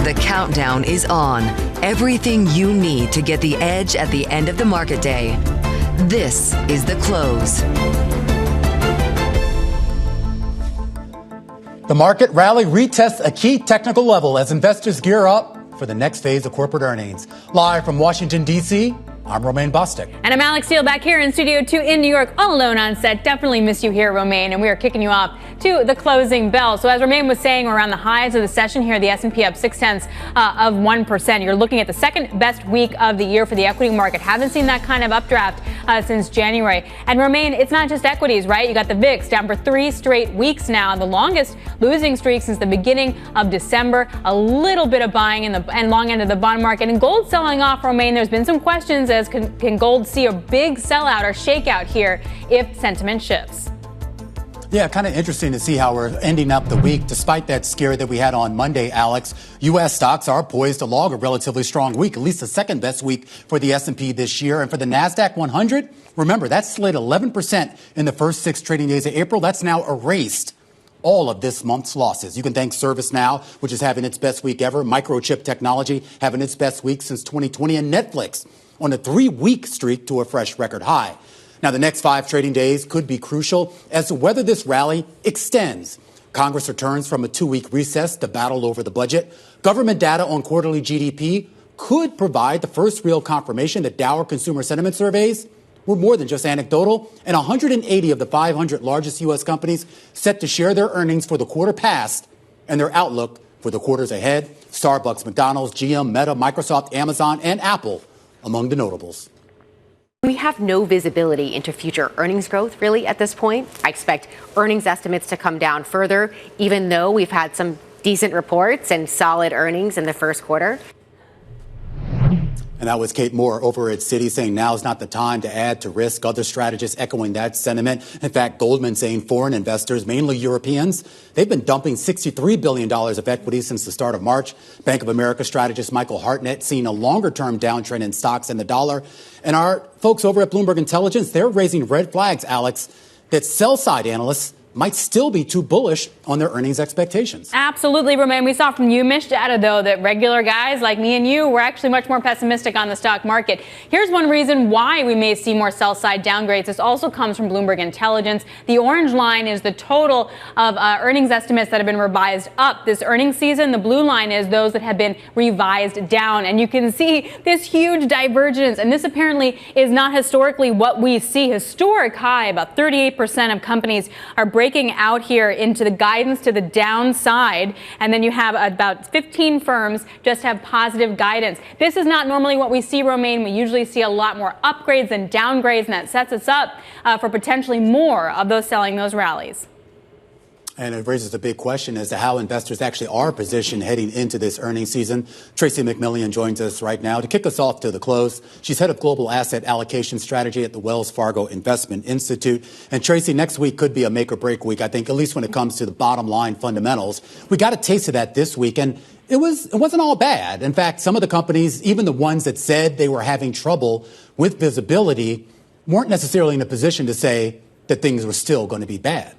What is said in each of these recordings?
The countdown is on. Everything you need to get the edge at the end of the market day. This is The Close. The market rally retests a key technical level as investors gear up for the next phase of corporate earnings. Live from Washington, D.C., I'm Romaine Bostick. And I'm Alex Steele back here in Studio 2 in New York, all alone on set. Definitely miss you here, Romaine, and we are kicking you off to the closing bell. So as Romaine was saying, we're around the highs of the session here, the S&P up 0.6%. You're looking at the second best week of the year for the equity market. Haven't seen that kind of updraft since January. And Romaine, it's not just equities, right? You got the VIX down for 3 straight weeks now, the longest losing streak since the beginning of December. A little bit of buying in the and long end of the bond market, and gold selling off, Romaine. There's been some questions as can gold see a big sellout or shakeout here if sentiment shifts? Yeah, kind of interesting to see how we're ending up the week. Despite that scare that we had on Monday, Alex, U.S. stocks are poised to log a relatively strong week, at least the second best week for the S&P this year. And for the NASDAQ 100, remember, that slid 11% in the first 6 trading days of April. That's now erased all of this month's losses. You can thank ServiceNow, which is having its best week ever, Microchip Technology having its best week since 2020, and Netflix on a 3-week streak to a fresh record high. Now, the next 5 trading days could be crucial as to whether this rally extends. Congress returns from a 2-week recess to battle over the budget. Government data on quarterly GDP could provide the first real confirmation that Dow consumer sentiment surveys were more than just anecdotal. And 180 of the 500 largest U.S. companies set to share their earnings for the quarter past and their outlook for the quarters ahead. Starbucks, McDonald's, GM, Meta, Microsoft, Amazon, and Apple among the notables. We have no visibility into future earnings growth, really, at this point. I expect earnings estimates to come down further, even though we've had some decent reports and solid earnings in the first quarter. And that was Kate Moore over at Citi saying now's not the time to add to risk. Other strategists echoing that sentiment. In fact, Goldman saying foreign investors, mainly Europeans, they've been dumping $63 billion of equity since the start of March. Bank of America strategist Michael Hartnett seeing a longer-term downtrend in stocks and the dollar. And our folks over at Bloomberg Intelligence, they're raising red flags, Alex, that sell-side analysts might still be too bullish on their earnings expectations. Absolutely, Romaine. We saw from UMich data, though, that regular guys like me and you were actually much more pessimistic on the stock market. Here's one reason why we may see more sell-side downgrades. This also comes from Bloomberg Intelligence. The orange line is the total of earnings estimates that have been revised up this earnings season. The blue line is those that have been revised down. And you can see this huge divergence. And this apparently is not historically what we see. Historic high, about 38% of companies are breaking out here into the guidance to the downside, and then you have about 15 firms just have positive guidance. This is not normally what we see, Romaine. We usually see a lot more upgrades than downgrades, and that sets us up for potentially more of those selling those rallies. And it raises a big question as to how investors actually are positioned heading into this earnings season. Tracie McMillion joins us right now to kick us off to the close. She's head of global asset allocation strategy at the Wells Fargo Investment Institute. And Tracie, next week could be a make or break week, I think, at least when it comes to the bottom line fundamentals. We got a taste of that this week, and it wasn't all bad. In fact, some of the companies, even the ones that said they were having trouble with visibility, weren't necessarily in a position to say that things were still going to be bad.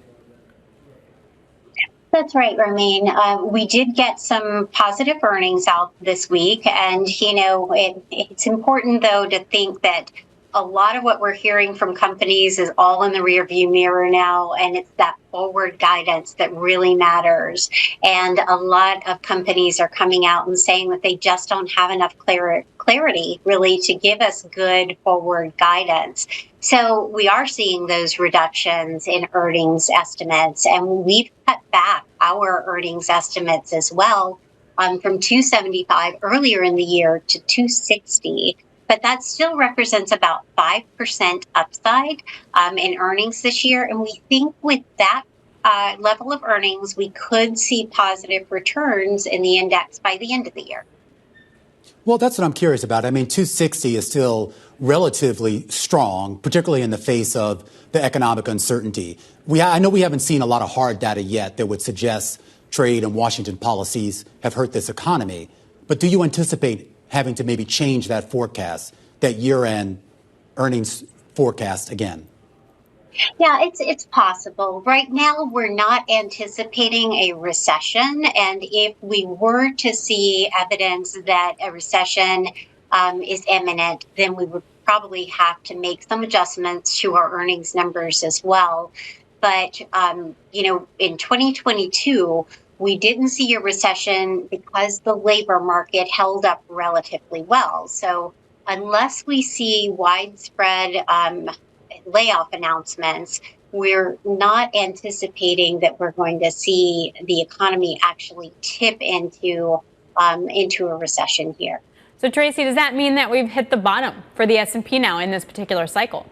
That's right, Romaine. We did get some positive earnings out this week. And, it's important, though, to think that a lot of what we're hearing from companies is all in the rearview mirror now. And it's that forward guidance that really matters. And a lot of companies are coming out and saying that they just don't have enough clarity, really, to give us good forward guidance. So we are seeing those reductions in earnings estimates, and we've cut back our earnings estimates as well from 275 earlier in the year to 260. But that still represents about 5% upside in earnings this year. And we think with that level of earnings, we could see positive returns in the index by the end of the year. Well, that's what I'm curious about. I mean, 260 is still relatively strong, particularly in the face of the economic uncertainty. I know we haven't seen a lot of hard data yet that would suggest trade and Washington policies have hurt this economy. But do you anticipate having to maybe change that forecast, that year-end earnings forecast again? Yeah, it's possible. Right now, we're not anticipating a recession. And if we were to see evidence that a recession is imminent, then we would probably have to make some adjustments to our earnings numbers as well. But, in 2022, we didn't see a recession because the labor market held up relatively well. So unless we see widespread layoff announcements, we're not anticipating that we're going to see the economy actually tip into a recession here. So, Tracie, does that mean that we've hit the bottom for the S&P now in this particular cycle?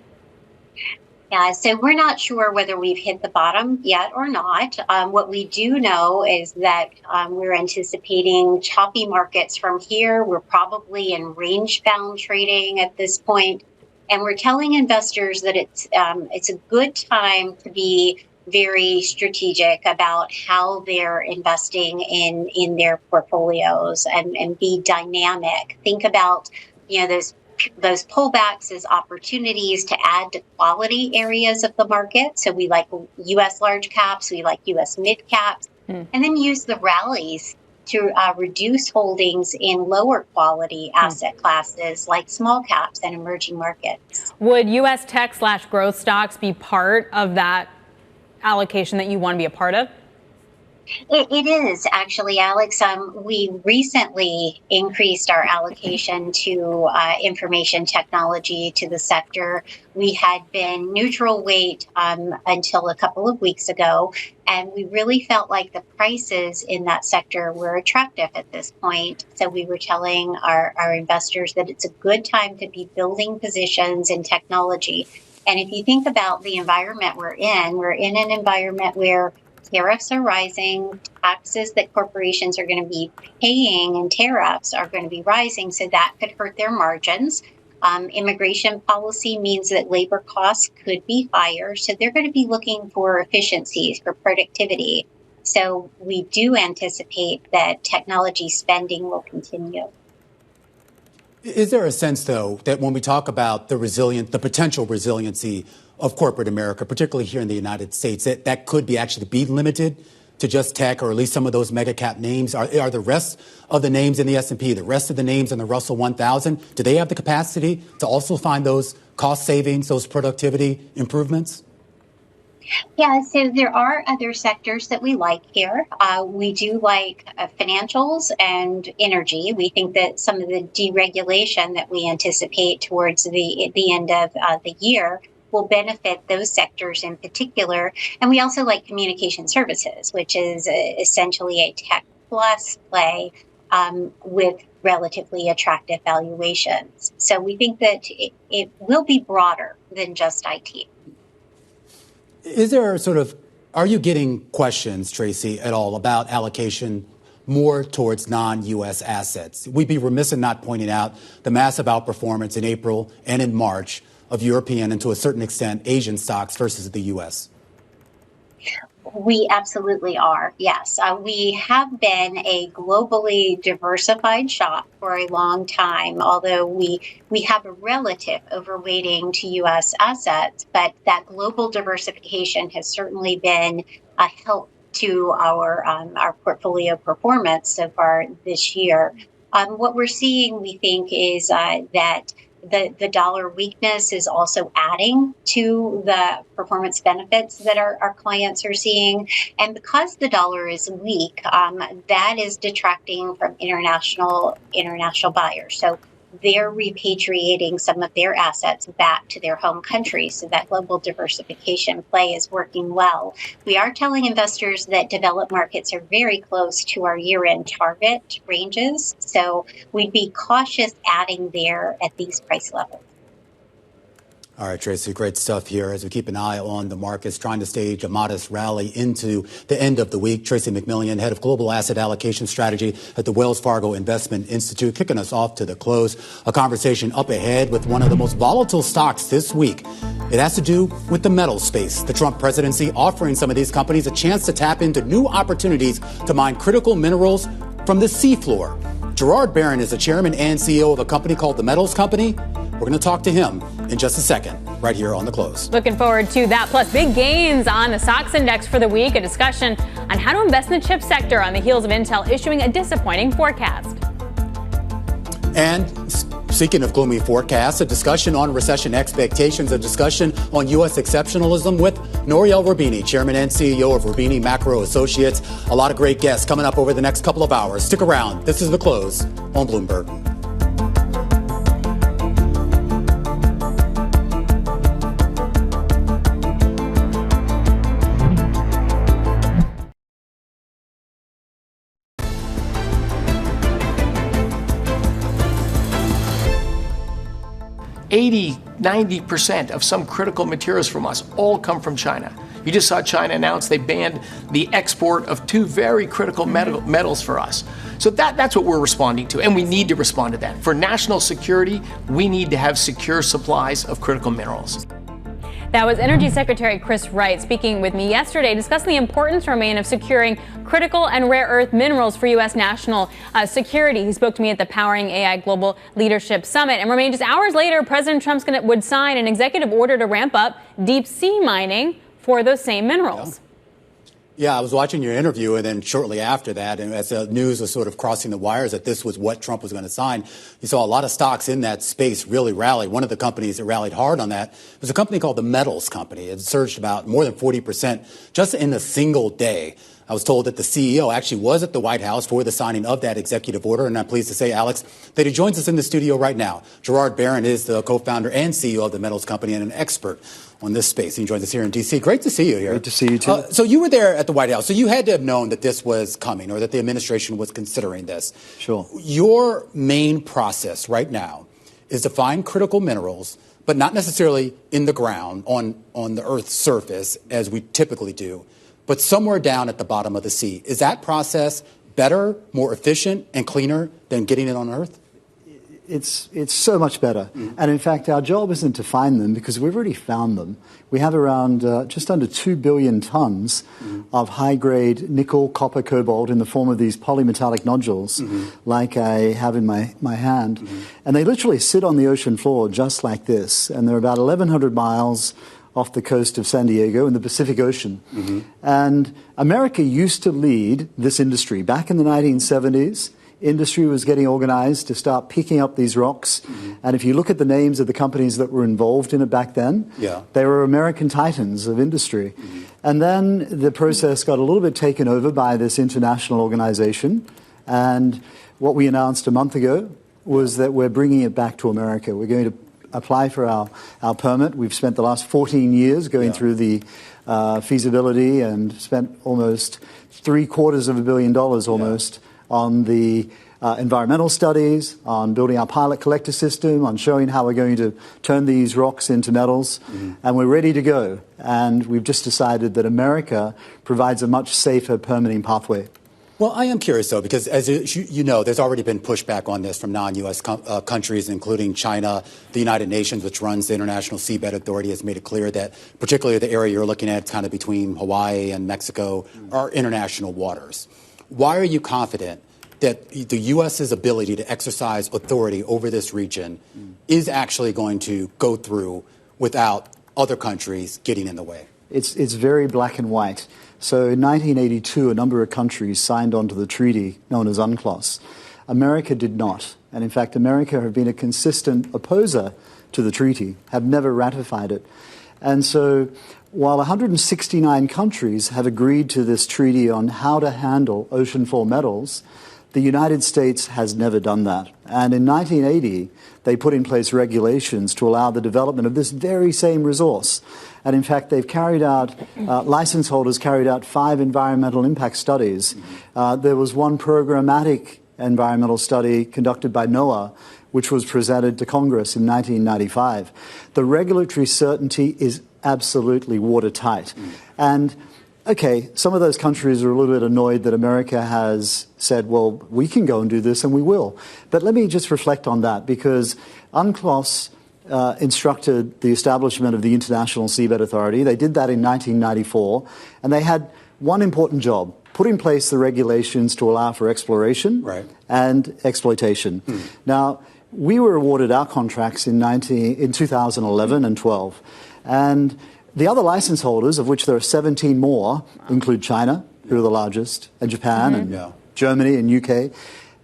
Yeah, so we're not sure whether we've hit the bottom yet or not. What we do know is that we're anticipating choppy markets from here. We're probably in range-bound trading at this point. And we're telling investors that it's a good time to be very strategic about how they're investing in their portfolios and be dynamic. Think about, those pullbacks as opportunities to add to quality areas of the market. So we like U.S. large caps, we like U.S. mid caps, and then use the rallies to reduce holdings in lower quality asset classes like small caps and emerging markets. Would U.S. tech/growth stocks be part of that allocation that you want to be a part of? It is actually, Alex. We recently increased our allocation to information technology to the sector. We had been neutral weight until a couple of weeks ago, and we really felt like the prices in that sector were attractive at this point. So we were telling our investors that it's a good time to be building positions in technology. And if you think about the environment we're in an environment where tariffs are rising, taxes that corporations are going to be paying and tariffs are going to be rising, so that could hurt their margins. Immigration policy means that labor costs could be higher, so they're going to be looking for efficiencies, for productivity. So we do anticipate that technology spending will continue. Is there a sense, though, that when we talk about the potential resiliency of corporate America, particularly here in the United States, that could actually be limited to just tech or at least some of those mega cap names? Are the rest of the names in the S&P, the rest of the names in the Russell 1000, do they have the capacity to also find those cost savings, those productivity improvements? Yeah, so there are other sectors that we like here. We do like financials and energy. We think that some of the deregulation that we anticipate towards the end of the year will benefit those sectors in particular. And we also like communication services, which is essentially a tech plus play with relatively attractive valuations. So we think that it will be broader than just IT. Is there are you getting questions, Tracie, at all about allocation more towards non-U.S. assets? We'd be remiss in not pointing out the massive outperformance in April and in March of European and to a certain extent Asian stocks versus the U.S. We absolutely are, yes. We have been a globally diversified shop for a long time, although we have a relative overweighting to U.S. assets, but that global diversification has certainly been a help to our portfolio performance so far this year. What we're seeing, we think, is that the dollar weakness is also adding to the performance benefits that our clients are seeing. And because the dollar is weak, that is detracting from international buyers. So they're repatriating some of their assets back to their home country. So that global diversification play is working well. We are telling investors that developed markets are very close to our year-end target ranges. So we'd be cautious adding there at these price levels. All right, Tracie, great stuff here as we keep an eye on the markets, trying to stage a modest rally into the end of the week. Tracie McMillion, head of global asset allocation strategy at the Wells Fargo Investment Institute, kicking us off to the close. A conversation up ahead with one of the most volatile stocks this week. It has to do with the metal space. The Trump presidency offering some of these companies a chance to tap into new opportunities to mine critical minerals from the seafloor. Gerard Barron is the chairman and CEO of a company called the Metals Company. We're going to talk to him in just a second, right here on The Close. Looking forward to that. Plus, big gains on the SOX index for the week. A discussion on how to invest in the chip sector on the heels of Intel issuing a disappointing forecast. And speaking of gloomy forecasts, a discussion on recession expectations, a discussion on U.S. exceptionalism with Nouriel Roubini, chairman and CEO of Roubini Macro Associates. A lot of great guests coming up over the next couple of hours. Stick around. This is The Close on Bloomberg. $80, 90% of some critical materials from us all come from China. You just saw China announce they banned the export of two very critical metals for us. So that's what we're responding to, and we need to respond to that. For national security, we need to have secure supplies of critical minerals. That was Energy Secretary Chris Wright speaking with me yesterday, discussing the importance remain of securing critical and rare earth minerals for U.S. national security. He spoke to me at the Powering AI Global Leadership Summit. And remained just hours later, President Trump would sign an executive order to ramp up deep sea mining for those same minerals. Yeah, I was watching your interview, and then shortly after that, and as the news was sort of crossing the wires that this was what Trump was going to sign, you saw a lot of stocks in that space really rally. One of the companies that rallied hard on that was a company called the Metals Company. It surged about more than 40% just in a single day. I was told that the CEO actually was at the White House for the signing of that executive order, and I'm pleased to say, Alex, that he joins us in the studio right now. Gerard Barron is the co-founder and CEO of the Metals Company and an expert on this space. He joins us here in D.C. Great to see you here. Great to see you, too. So you were there at the White House, so you had to have known that this was coming or that the administration was considering this. Sure. Your main process right now is to find critical minerals, but not necessarily in the ground, on the Earth's surface, as we typically do, but somewhere down at the bottom of the sea. Is that process better, more efficient, and cleaner than getting it on Earth? It's so much better. And in fact, our job isn't to find them because we've already found them. We have around just under 2 billion tons of high-grade nickel, copper, cobalt in the form of these polymetallic nodules like I have in my hand. And they literally sit on the ocean floor just like this. And they're about 1,100 miles off the coast of San Diego in the Pacific Ocean. And America used to lead this industry. Back in the 1970s, industry was getting organized to start picking up these rocks. And if you look at the names of the companies that were involved in it back then, they were American titans of industry. And then the process got a little bit taken over by this international organization. And what we announced a month ago was that we're bringing it back to America. We're going to apply for our permit. We've spent the last 14 years going through the feasibility and spent almost $750 million almost on the environmental studies, on building our pilot collector system, on showing how we're going to turn these rocks into metals. And we're ready to go. And we've just decided that America provides a much safer permitting pathway. Well, I am curious, though, because as you know, there's already been pushback on this from non-U.S. countries, including China. The United Nations, which runs the International Seabed Authority, has made it clear that particularly the area you're looking at, kind of between Hawaii and Mexico, are international waters. Why are you confident that the U.S.'s ability to exercise authority over this region is actually going to go through without other countries getting in the way? It's very black and white. So in 1982, a number of countries signed onto the treaty known as UNCLOS. America did not. And in fact, America have been a consistent opposer to the treaty, have never ratified it. And so while 169 countries have agreed to this treaty on how to handle ocean floor metals, the United States has never done that. And in 1980, they put in place regulations to allow the development of this very same resource. And in fact, they've carried out, license holders carried out 5 environmental impact studies. There was one programmatic environmental study conducted by NOAA, which was presented to Congress in 1995. The regulatory certainty is absolutely watertight. And okay, some of those countries are a little bit annoyed that America has said, well, we can go and do this, and we will. But let me just reflect on that, because UNCLOS instructed the establishment of the International Seabed Authority. They did that in 1994, and they had one important job: put in place the regulations to allow for exploration and exploitation. Now, we were awarded our contracts in 2011 and 12. And the other license holders, of which there are 17 more, include China, who are the largest, and Japan, and Germany, and UK.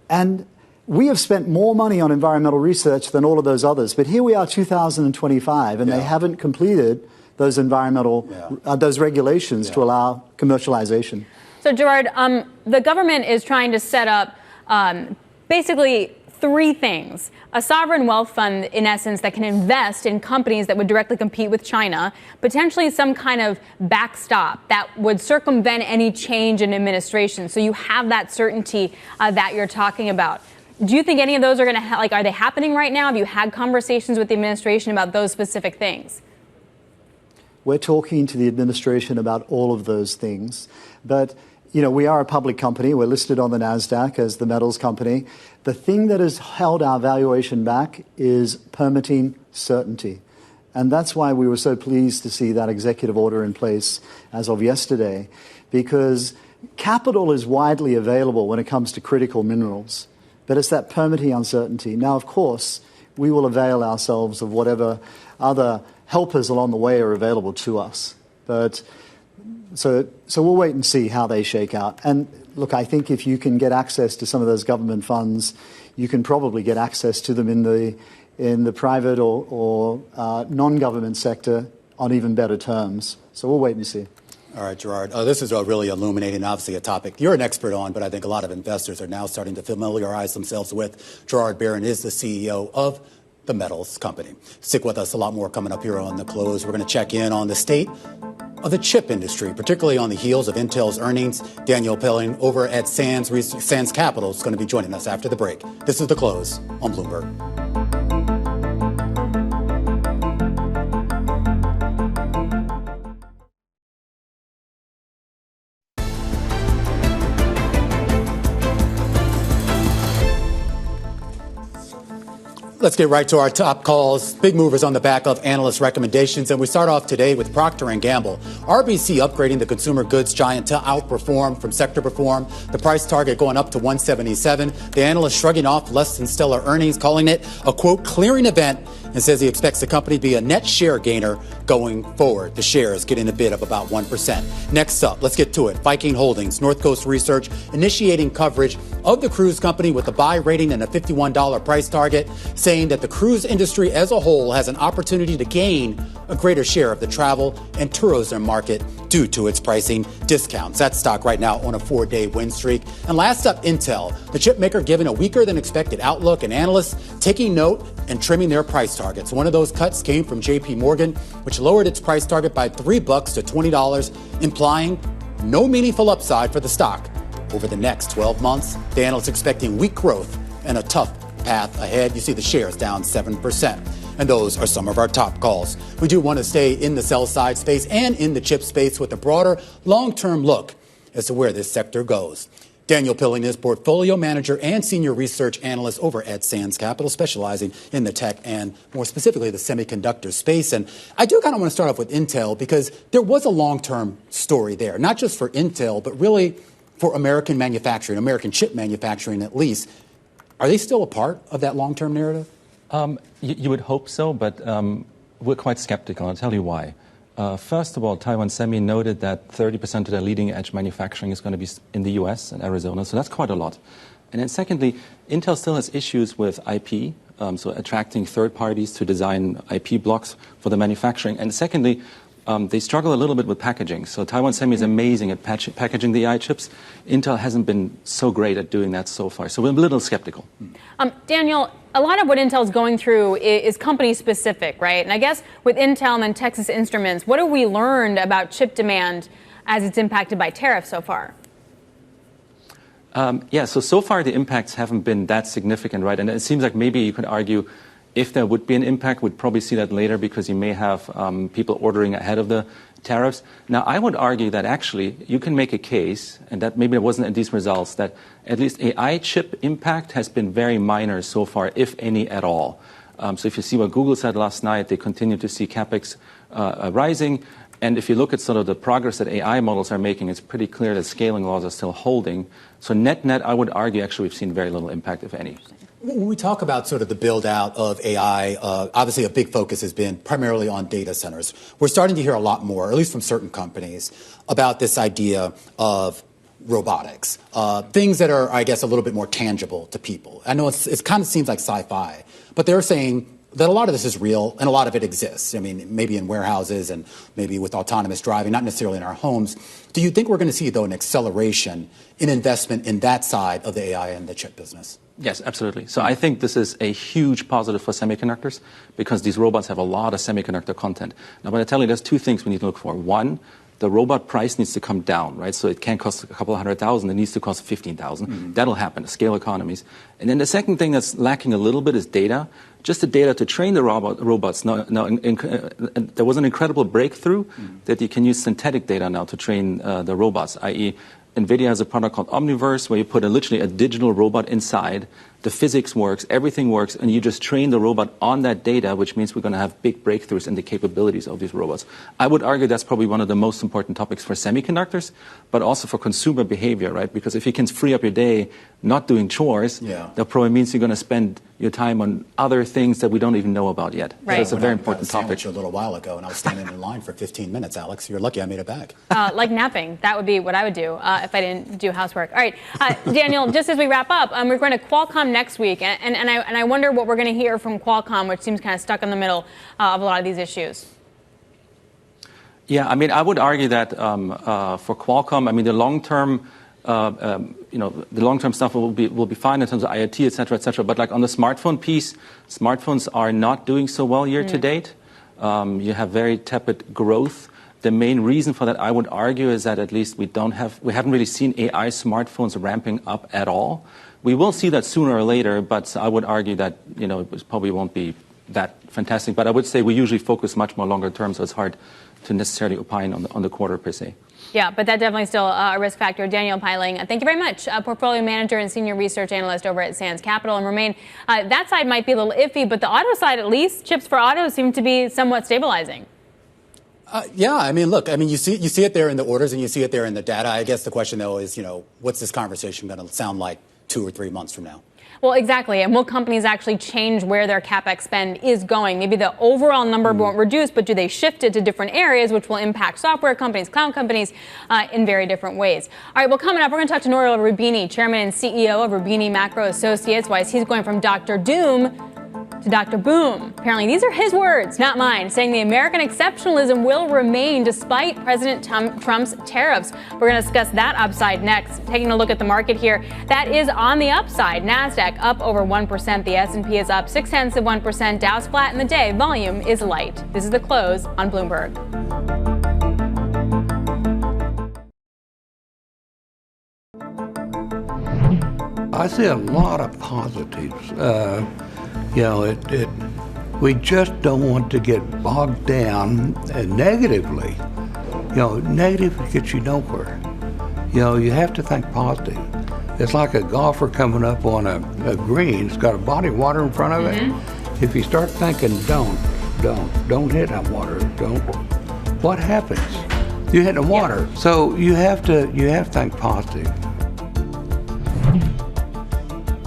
And we have spent more money on environmental research than all of those others. But here we are, 2025, and they haven't completed those environmental, those regulations to allow commercialization. So, Gerard, the government is trying to set up basically three things. A sovereign wealth fund, in essence, that can invest in companies that would directly compete with China, potentially some kind of backstop that would circumvent any change in administration. So you have that certainty that you're talking about. Do you think any of those are going to, are they happening right now? Have you had conversations with the administration about those specific things? We're talking to the administration about all of those things. But, we are a public company. We're listed on the NASDAQ as the metals company. The thing that has held our valuation back is permitting certainty. And that's why we were so pleased to see that executive order in place as of yesterday, because capital is widely available when it comes to critical minerals. But it's that permitting uncertainty. Now, of course, we will avail ourselves of whatever other helpers along the way are available to us. But so we'll wait and see how they shake out. And look, I think if you can get access to some of those government funds, you can probably get access to them in the private or non-government sector on even better terms. So we'll wait and see. All right, Gerard. This is really illuminating, obviously, a topic you're an expert on, but I think a lot of investors are now starting to familiarize themselves with. Gerard Barron is the CEO of the metals company. Stick with us. A lot more coming up here on The Close. We're going to check in on the state of the chip industry, particularly on the heels of Intel's earnings. Daniel Pilling over at Sands Capital is going to be joining us after the break. This is The Close on Bloomberg. Let's get right to our top calls. Big movers on the back of analyst recommendations. And we start off today with Procter & Gamble. RBC upgrading the consumer goods giant to outperform from sector perform. The price target going up to 177. The analyst shrugging off less than stellar earnings, calling it a, quote, clearing event, and says he expects the company to be a net share gainer going forward. The share is getting a bid of about 1%. Next up, let's get to it. Viking Holdings, North Coast Research, initiating coverage of the cruise company with a buy rating and a $51 price target, saying that the cruise industry as a whole has an opportunity to gain a greater share of the travel and tourism market due to its pricing discounts. That stock right now on a 4-day win streak. And last up, Intel, the chip maker giving a weaker than expected outlook, and analysts taking note and trimming their price targets. One of those cuts came from JP Morgan, which lowered its price target by $3 to $20, implying no meaningful upside for the stock over the next 12 months. The analysts expecting weak growth and a tough path ahead. You see the shares down 7%. And those are some of our top calls. We do want to stay in the sell side space and in the chip space with a broader long-term look as to where this sector goes. Daniel Pilling is portfolio manager and senior research analyst over at Sands Capital, specializing in the tech and more specifically the semiconductor space. And I do kind of want to start off with Intel because there was a long-term story there, not just for Intel, but really for American manufacturing, American chip manufacturing at least. Are they still a part of that long-term narrative? You would hope so, but we're quite skeptical. I'll tell you why. First of all, Taiwan Semi noted that 30% of their leading-edge manufacturing is going to be in the U.S. and Arizona, so that's quite a lot. And then secondly, Intel still has issues with IP, so attracting third parties to design IP blocks for the manufacturing. And secondly, they struggle a little bit with packaging. So Taiwan Semi is amazing at packaging the AI chips. Intel hasn't been so great at doing that so far. So we're a little skeptical. Daniel, a lot of what Intel's going through is company-specific, right? And I guess with Intel and then Texas Instruments, what have we learned about chip demand as it's impacted by tariffs so far? So far the impacts haven't been that significant, right? And it seems like maybe you could argue if there would be an impact, we'd probably see that later because you may have people ordering ahead of the tariffs. Now, I would argue that actually you can make a case, and that maybe it wasn't in these results, that at least AI chip impact has been very minor so far, if any at all. So if you see what Google said last night, they continue to see CapEx rising. And if you look at sort of the progress that AI models are making, it's pretty clear that scaling laws are still holding. So net, I would argue, actually, we've seen very little impact, if any. When we talk about sort of the build out of AI, obviously a big focus has been primarily on data centers. We're starting to hear a lot more, at least from certain companies, about this idea of robotics, things that are, I guess, a little bit more tangible to people. I know it kind of seems like sci-fi, but they're saying that a lot of this is real and a lot of it exists. I mean, maybe in warehouses and maybe with autonomous driving, not necessarily in our homes. Do you think we're going to see, though, an acceleration in investment in that side of the AI and the chip business? Yes, absolutely. So I think this is a huge positive for semiconductors because these robots have a lot of semiconductor content. Now, I'm going to tell you there's two things we need to look for. One, the robot price needs to come down, right? So it can't cost a couple of $100,000. It needs to cost $15,000. That'll happen, scale economies. And then the second thing that's lacking a little bit is data. Just the data to train the robots. Now, there was an incredible breakthrough that you can use synthetic data now to train the robots, i.e., NVIDIA has a product called Omniverse where you put literally a digital robot inside. The physics works, everything works, and you just train the robot on that data, which means we're going to have big breakthroughs in the capabilities of these robots. I would argue that's probably one of the most important topics for semiconductors, but also for consumer behavior, right? Because if you can free up your day not doing chores, that probably means you're going to spend your time on other things that we don't even know about yet. Right. So it's a very important topic. A little while ago, and I was standing in line for 15 minutes, Alex. You're lucky I made it back. Like napping. That would be what I would do if I didn't do housework. All right, Daniel, just as we wrap up, we're going to Qualcomm next week, and I wonder what we're going to hear from Qualcomm, which seems kind of stuck in the middle of a lot of these issues. Yeah, I mean, I would argue that for Qualcomm, I mean, the long-term the long-term stuff will be fine in terms of IoT, et cetera, but like on the smartphone piece, smartphones are not doing so well year to date. You have very tepid growth. The main reason for that, I would argue, is that at least we haven't really seen AI smartphones ramping up at all. We will see that sooner or later, but I would argue that, it probably won't be that fantastic. But I would say we usually focus much more longer term, so it's hard to necessarily opine on the quarter per se. Yeah, but that's definitely still a risk factor. Daniel Piling, thank you very much. Portfolio manager and senior research analyst over at Sands Capital. And Romain, that side might be a little iffy, but the auto side, at least, chips for autos seem to be somewhat stabilizing. Yeah, I mean, look, you see it there in the orders and you see it there in the data. I guess the question, though, is, what's this conversation going to sound like 2 or 3 months from now? Well, exactly. And will companies actually change where their CapEx spend is going? Maybe the overall number won't reduce, but do they shift it to different areas, which will impact software companies, cloud companies in very different ways? All right, well, coming up, we're going to talk to Nouriel Roubini, chairman and CEO of Roubini Macro Associates, why he's going from Dr. Doom to Dr. Boom. Apparently, these are his words, not mine, saying the American exceptionalism will remain despite President Trump's tariffs. We're going to discuss that upside next. Taking a look at the market here, that is on the upside. NASDAQ up over 1%. The S&P is up 0.6%. Dow's flat in the day. Volume is light. This is The Close on Bloomberg. I see a lot of positives. We just don't want to get bogged down negatively. Negative gets you nowhere. You have to think positive. It's like a golfer coming up on a green. It's got a body of water in front of it. If you start thinking, don't hit that water. What happens? You hit the water. Yeah. So you have to think positive.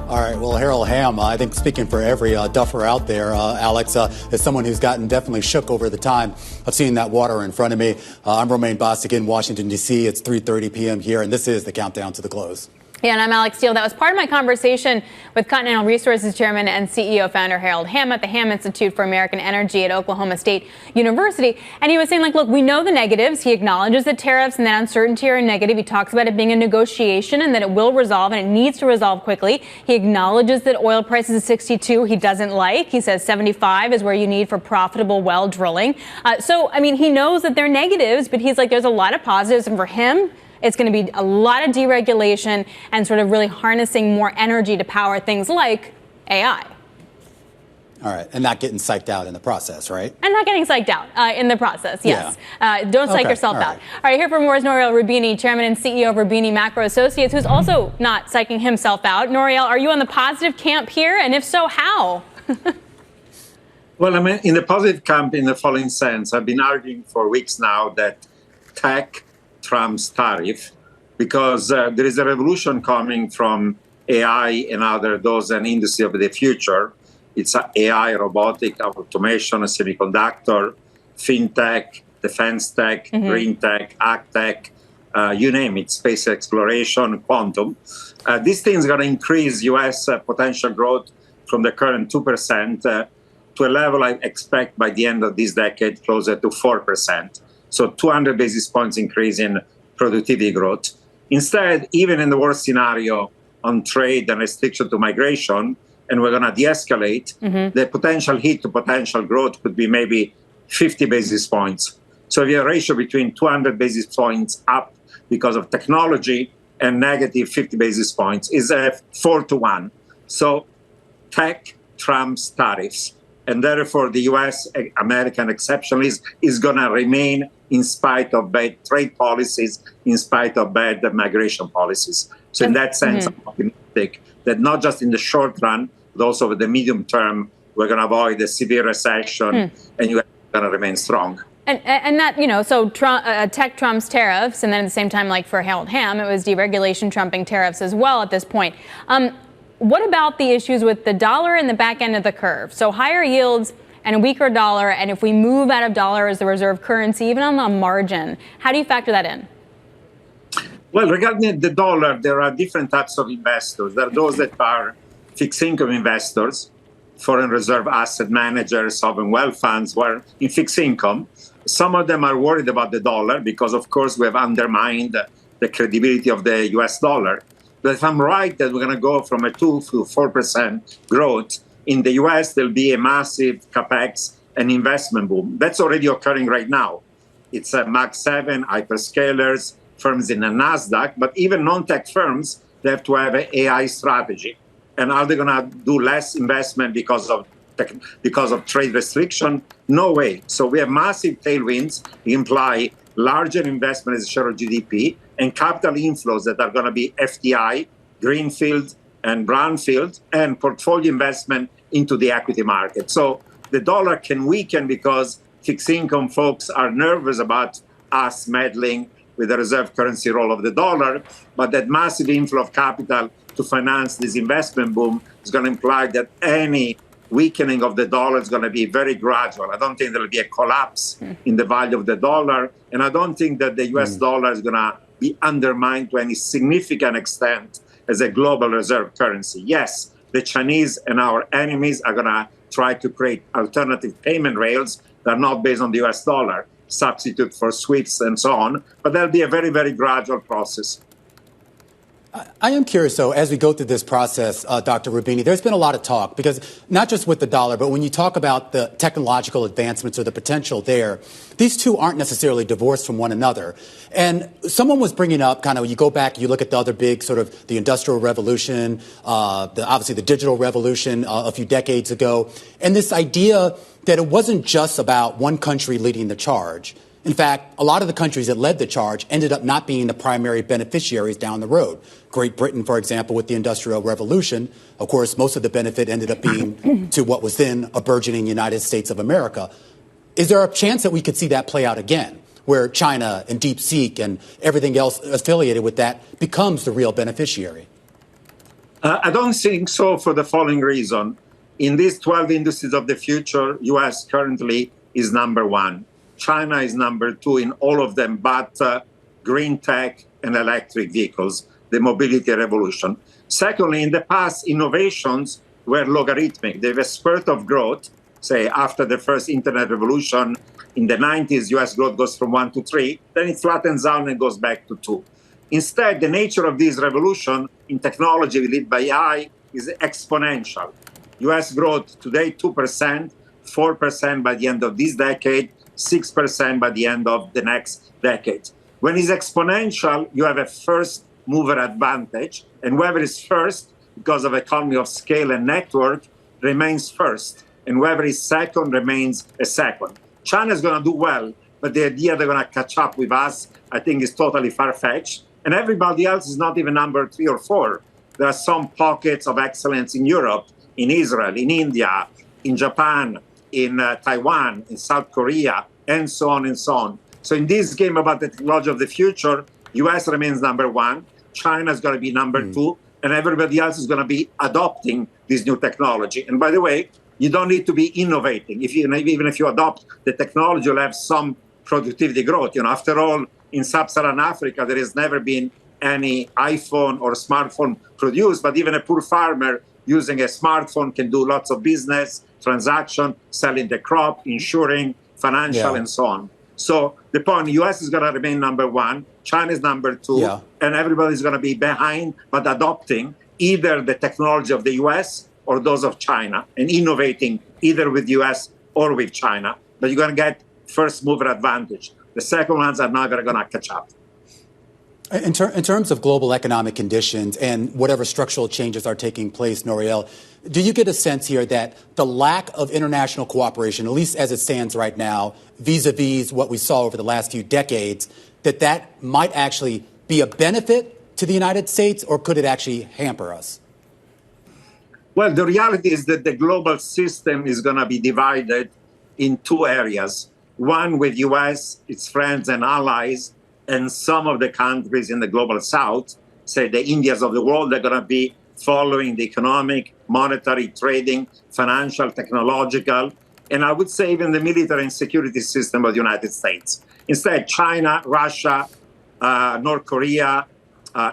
All right, well, Harold Hamm, I think speaking for every duffer out there, Alex, is someone who's gotten definitely shook over the time of seeing that water in front of me. I'm Romain Bostic in Washington, D.C. It's 3:30 p.m. here, and this is the countdown to the close. Yeah, and I'm Alex Steele. That was part of my conversation with Continental Resources Chairman and CEO founder Harold Hamm at the Hamm Institute for American Energy at Oklahoma State University. And he was saying, look, we know the negatives. He acknowledges that tariffs and that uncertainty are negative. He talks about it being a negotiation and that it will resolve and it needs to resolve quickly. He acknowledges that oil prices at 62 he doesn't like. He says 75 is where you need for profitable well drilling. He knows that they're negatives, but he's like, there's a lot of positives. And for him, it's going to be a lot of deregulation and sort of really harnessing more energy to power things like AI. All right. And not getting psyched out in the process, right? And not getting psyched out in the process, yes. Yeah. Don't psych yourself out. All right, here for more is Nouriel Roubini, chairman and CEO of Roubini Macro Associates, who's also not psyching himself out. Nouriel, are you on the positive camp here? And if so, how? Well, I mean, in the positive camp, in the following sense, I've been arguing for weeks now that tech trumps tariff, because there is a revolution coming from AI and other those and industry of the future. It's AI, robotic, automation, semiconductor, fintech, defense tech, green tech, ag tech, you name it, space exploration, quantum. These things are going to increase U.S. Potential growth from the current 2% to a level I expect by the end of this decade closer to 4%. So 200 basis points increase in productivity growth. Instead, even in the worst scenario on trade and restriction to migration, and we're going to de-escalate, the potential hit to potential growth could be maybe 50 basis points. So if you have a ratio between 200 basis points up because of technology and negative 50 basis points is a 4-to-1. So tech trumps tariffs. And therefore, the U.S. American exceptionalism is going to remain in spite of bad trade policies, in spite of bad migration policies. So in that sense, I'm optimistic that not just in the short run, but also with the medium term, we're going to avoid a severe recession and U.S. is going to remain strong. And that, you know, so tech trumps tariffs, and then at the same time, like for Harold Hamm, it was deregulation trumping tariffs as well at this point. What about the issues with the dollar and the back end of the curve? So higher yields and a weaker dollar, and if we move out of dollar as the reserve currency, even on the margin, how do you factor that in? Well, regarding the dollar, there are different types of investors. There are those that are fixed income investors, foreign reserve asset managers, sovereign wealth funds who are in fixed income. Some of them are worried about the dollar because, of course, we have undermined the credibility of the US dollar. But if I'm right that we're going to go from a 2 to 4% growth, in the US, there'll be a massive capex and investment boom. That's already occurring right now. It's Mag 7, hyperscalers, firms in the NASDAQ, but even non-tech firms, they have to have an AI strategy. And are they going to do less investment because of trade restriction? No way. So we have massive tailwinds, imply larger investment as a share of GDP, and capital inflows that are going to be FDI, greenfield and brownfield, and portfolio investment into the equity market. So the dollar can weaken because fixed income folks are nervous about us meddling with the reserve currency role of the dollar, but that massive inflow of capital to finance this investment boom is going to imply that any weakening of the dollar is going to be very gradual. I don't think there will be a collapse in the value of the dollar, and I don't think that the US dollar is going to be undermined to any significant extent as a global reserve currency. Yes, the Chinese and our enemies are going to try to create alternative payment rails that are not based on the US dollar, substitute for SWIFT and so on, but that'll be a very, very gradual process. I am curious, though, as we go through this process, Dr. Roubini, there's been a lot of talk, because not just with the dollar, but when you talk about the technological advancements or the potential there, these two aren't necessarily divorced from one another. And someone was bringing up kind of, you go back, you look at the other big sort of the Industrial Revolution, obviously the digital revolution a few decades ago, and this idea that it wasn't just about one country leading the charge. In fact, a lot of the countries that led the charge ended up not being the primary beneficiaries down the road. Great Britain, for example, with the Industrial Revolution, of course, most of the benefit ended up being to what was then a burgeoning United States of America. Is there a chance that we could see that play out again, where China and DeepSeek and everything else affiliated with that becomes the real beneficiary? I don't think so, for the following reason. In these 12 industries of the future, U.S. currently is number one. China is number two in all of them, but green tech and electric vehicles, the mobility revolution. Secondly, in the past, innovations were logarithmic. They have a spurt of growth, say, after the first internet revolution in the 90s, US growth goes from 1 to 3, then it flattens out and goes back to 2. Instead, the nature of this revolution in technology led by AI is exponential. US growth today, 2%, 4% by the end of this decade, 6% by the end of the next decade. When it's exponential, you have a first mover advantage, and whoever is first, because of economy of scale and network, remains first, and whoever is second remains a second. China's going to do well, but the idea they're going to catch up with us, I think, is totally far-fetched, and everybody else is not even number 3 or 4. There are some pockets of excellence in Europe, in Israel, in India, in Japan, in Taiwan, in South Korea, and so on and so on. So in this game about the technology of the future, US remains number one, China's going to be number two, and everybody else is going to be adopting this new technology. And by the way, you don't need to be innovating. Even if you adopt the technology, you'll have some productivity growth. After all, in sub-Saharan Africa, there has never been any iPhone or smartphone produced, but even a poor farmer using a smartphone can do lots of business, transaction, selling the crop, insuring, financial, and so on. So the point, US is going to remain number one, China is number two, and everybody's going to be behind, but adopting either the technology of the US or those of China, and innovating either with US or with China. But you're going to get first mover advantage. The second ones are never going to catch up. In terms of global economic conditions and whatever structural changes are taking place, Nouriel, do you get a sense here that the lack of international cooperation, at least as it stands right now, vis-a-vis what we saw over the last few decades, that might actually be a benefit to the United States, or could it actually hamper us? Well, the reality is that the global system is going to be divided in two areas. One with US, its friends and allies, and some of the countries in the global south, say the Indias of the world, they're going to be following the economic, monetary, trading, financial, technological, and I would say even the military and security system of the United States. Instead, China, Russia, North Korea,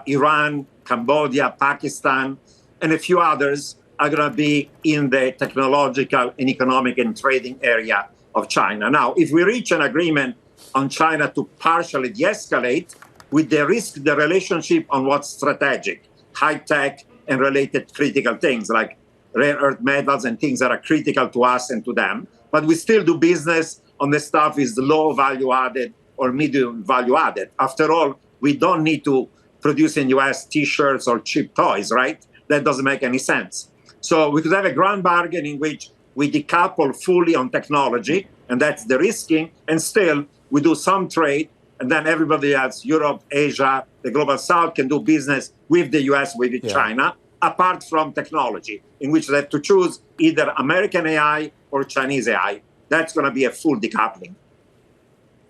Iran, Cambodia, Pakistan, and a few others are going to be in the technological and economic and trading area of China. Now, if we reach an agreement on China to partially de-escalate, with the risk the relationship on what's strategic, high-tech and related critical things like rare earth metals and things that are critical to us and to them. But we still do business on the stuff is low value added or medium value added. After all, we don't need to produce in US T-shirts or cheap toys, right? That doesn't make any sense. So we could have a grand bargain in which we decouple fully on technology, and that's the risking, and still we do some trade, and then everybody else, Europe, Asia, the global south, can do business with the US, with China, apart from technology, in which they have to choose either American AI or Chinese AI. That's going to be a full decoupling.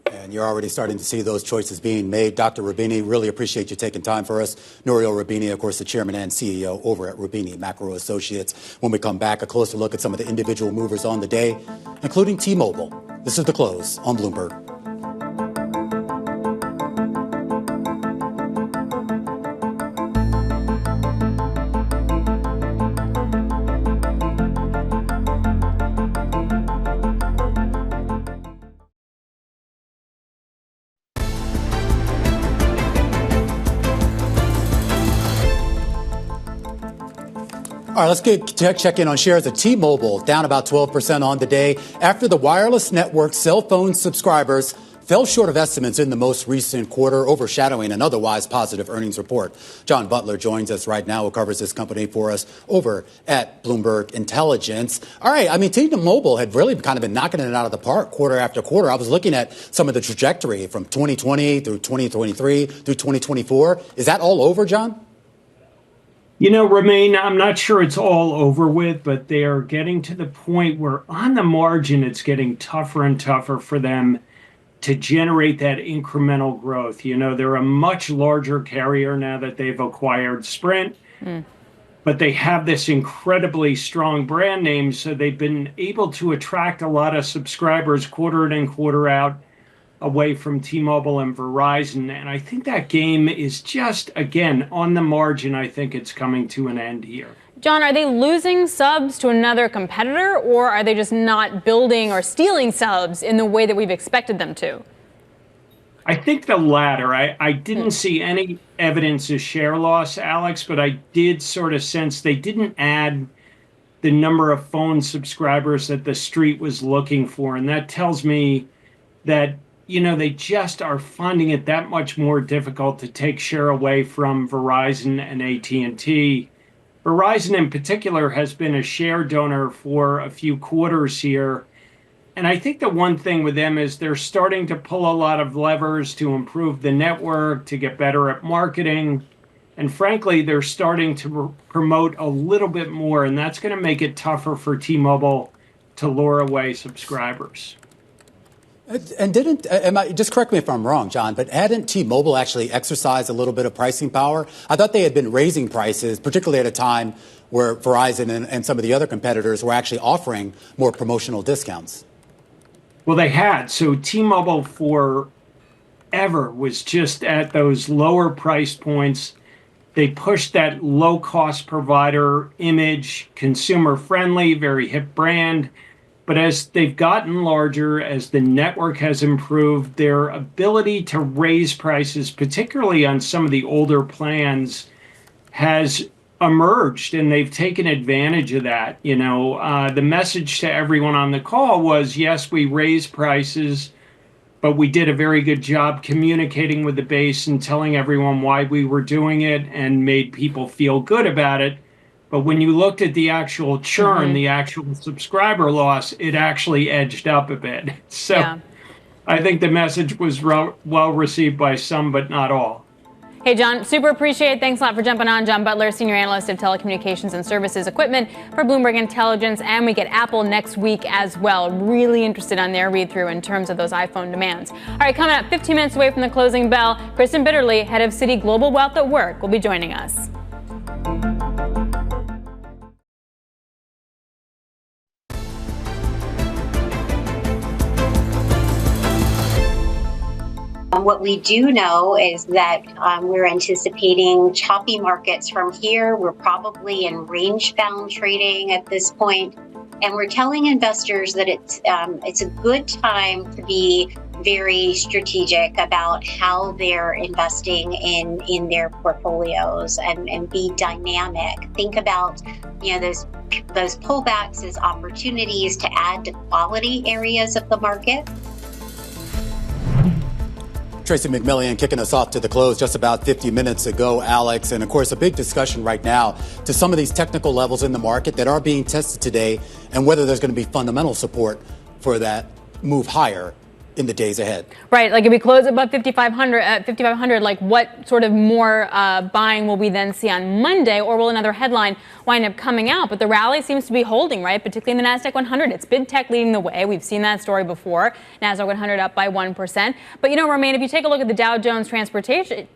And you're already starting to see those choices being made. Dr. Roubini, really appreciate you taking time for us. Nouriel Roubini, of course, the chairman and CEO over at Roubini Macro Associates. When we come back, a closer look at some of the individual movers on the day, including T-Mobile. This is The Close on Bloomberg. All right, let's check in on shares of T-Mobile, down about 12% on the day after the wireless network cell phone subscribers fell short of estimates in the most recent quarter, overshadowing an otherwise positive earnings report. John Butler joins us right now, who covers this company for us over at Bloomberg Intelligence. All right, I mean, T-Mobile had really kind of been knocking it out of the park quarter after quarter. I was looking at some of the trajectory from 2020 through 2023 through 2024. Is that all over, John? You know, Romaine, I'm not sure it's all over with, but they are getting to the point where on the margin, it's getting tougher and tougher for them to generate that incremental growth. You know, they're a much larger carrier now that they've acquired Sprint, but they have this incredibly strong brand name. So they've been able to attract a lot of subscribers quarter in and quarter out away from T-Mobile and Verizon. And I think that game is just, again, on the margin. I think it's coming to an end here. John, are they losing subs to another competitor, or are they just not building or stealing subs in the way that we've expected them to? I think the latter. I didn't see any evidence of share loss, Alex, but I did sort of sense they didn't add the number of phone subscribers that the street was looking for. And that tells me that, you know, they just are finding it that much more difficult to take share away from Verizon and AT&T. Verizon in particular has been a share donor for a few quarters here. And I think the one thing with them is they're starting to pull a lot of levers to improve the network, to get better at marketing. And frankly, they're starting to promote a little bit more, and that's going to make it tougher for T-Mobile to lure away subscribers. And just correct me if I'm wrong, John, but hadn't T-Mobile actually exercised a little bit of pricing power? I thought they had been raising prices, particularly at a time where Verizon and some of the other competitors were actually offering more promotional discounts. Well, they had. So T-Mobile forever was just at those lower price points. They pushed that low-cost provider image, consumer-friendly, very hip brand. But as they've gotten larger, as the network has improved, their ability to raise prices, particularly on some of the older plans, has emerged, and they've taken advantage of that. The message to everyone on the call was, yes, we raised prices, but we did a very good job communicating with the base and telling everyone why we were doing it and made people feel good about it. But when you looked at the actual churn, the actual subscriber loss, it actually edged up a bit. So yeah. I think the message was well received by some, but not all. Hey, John, super appreciate it. Thanks a lot for jumping on. John Butler, Senior Analyst of Telecommunications and Services Equipment for Bloomberg Intelligence. And we get Apple next week as well. Really interested on their read-through in terms of those iPhone demands. All right, coming up 15 minutes away from the closing bell, Kristen Bitterly, head of Citi Global Wealth at Work, will be joining us. What we do know is that we're anticipating choppy markets from here. We're probably in range-bound trading at this point, and we're telling investors that it's a good time to be very strategic about how they're investing in their portfolios and be dynamic. Think about those pullbacks as opportunities to add to quality areas of the market. Tracie McMillion kicking us off to the close just about 50 minutes ago, Alex. And, of course, a big discussion right now to some of these technical levels in the market that are being tested today and whether there's going to be fundamental support for that move higher in the days ahead. Right. Like if we close above 5,500, like what sort of more buying will we then see on Monday, or will another headline wind up coming out? But the rally seems to be holding, right? Particularly in the NASDAQ 100. It's big tech leading the way. We've seen that story before. NASDAQ 100 up by 1%. But, Romaine, if you take a look at the Dow Jones transportation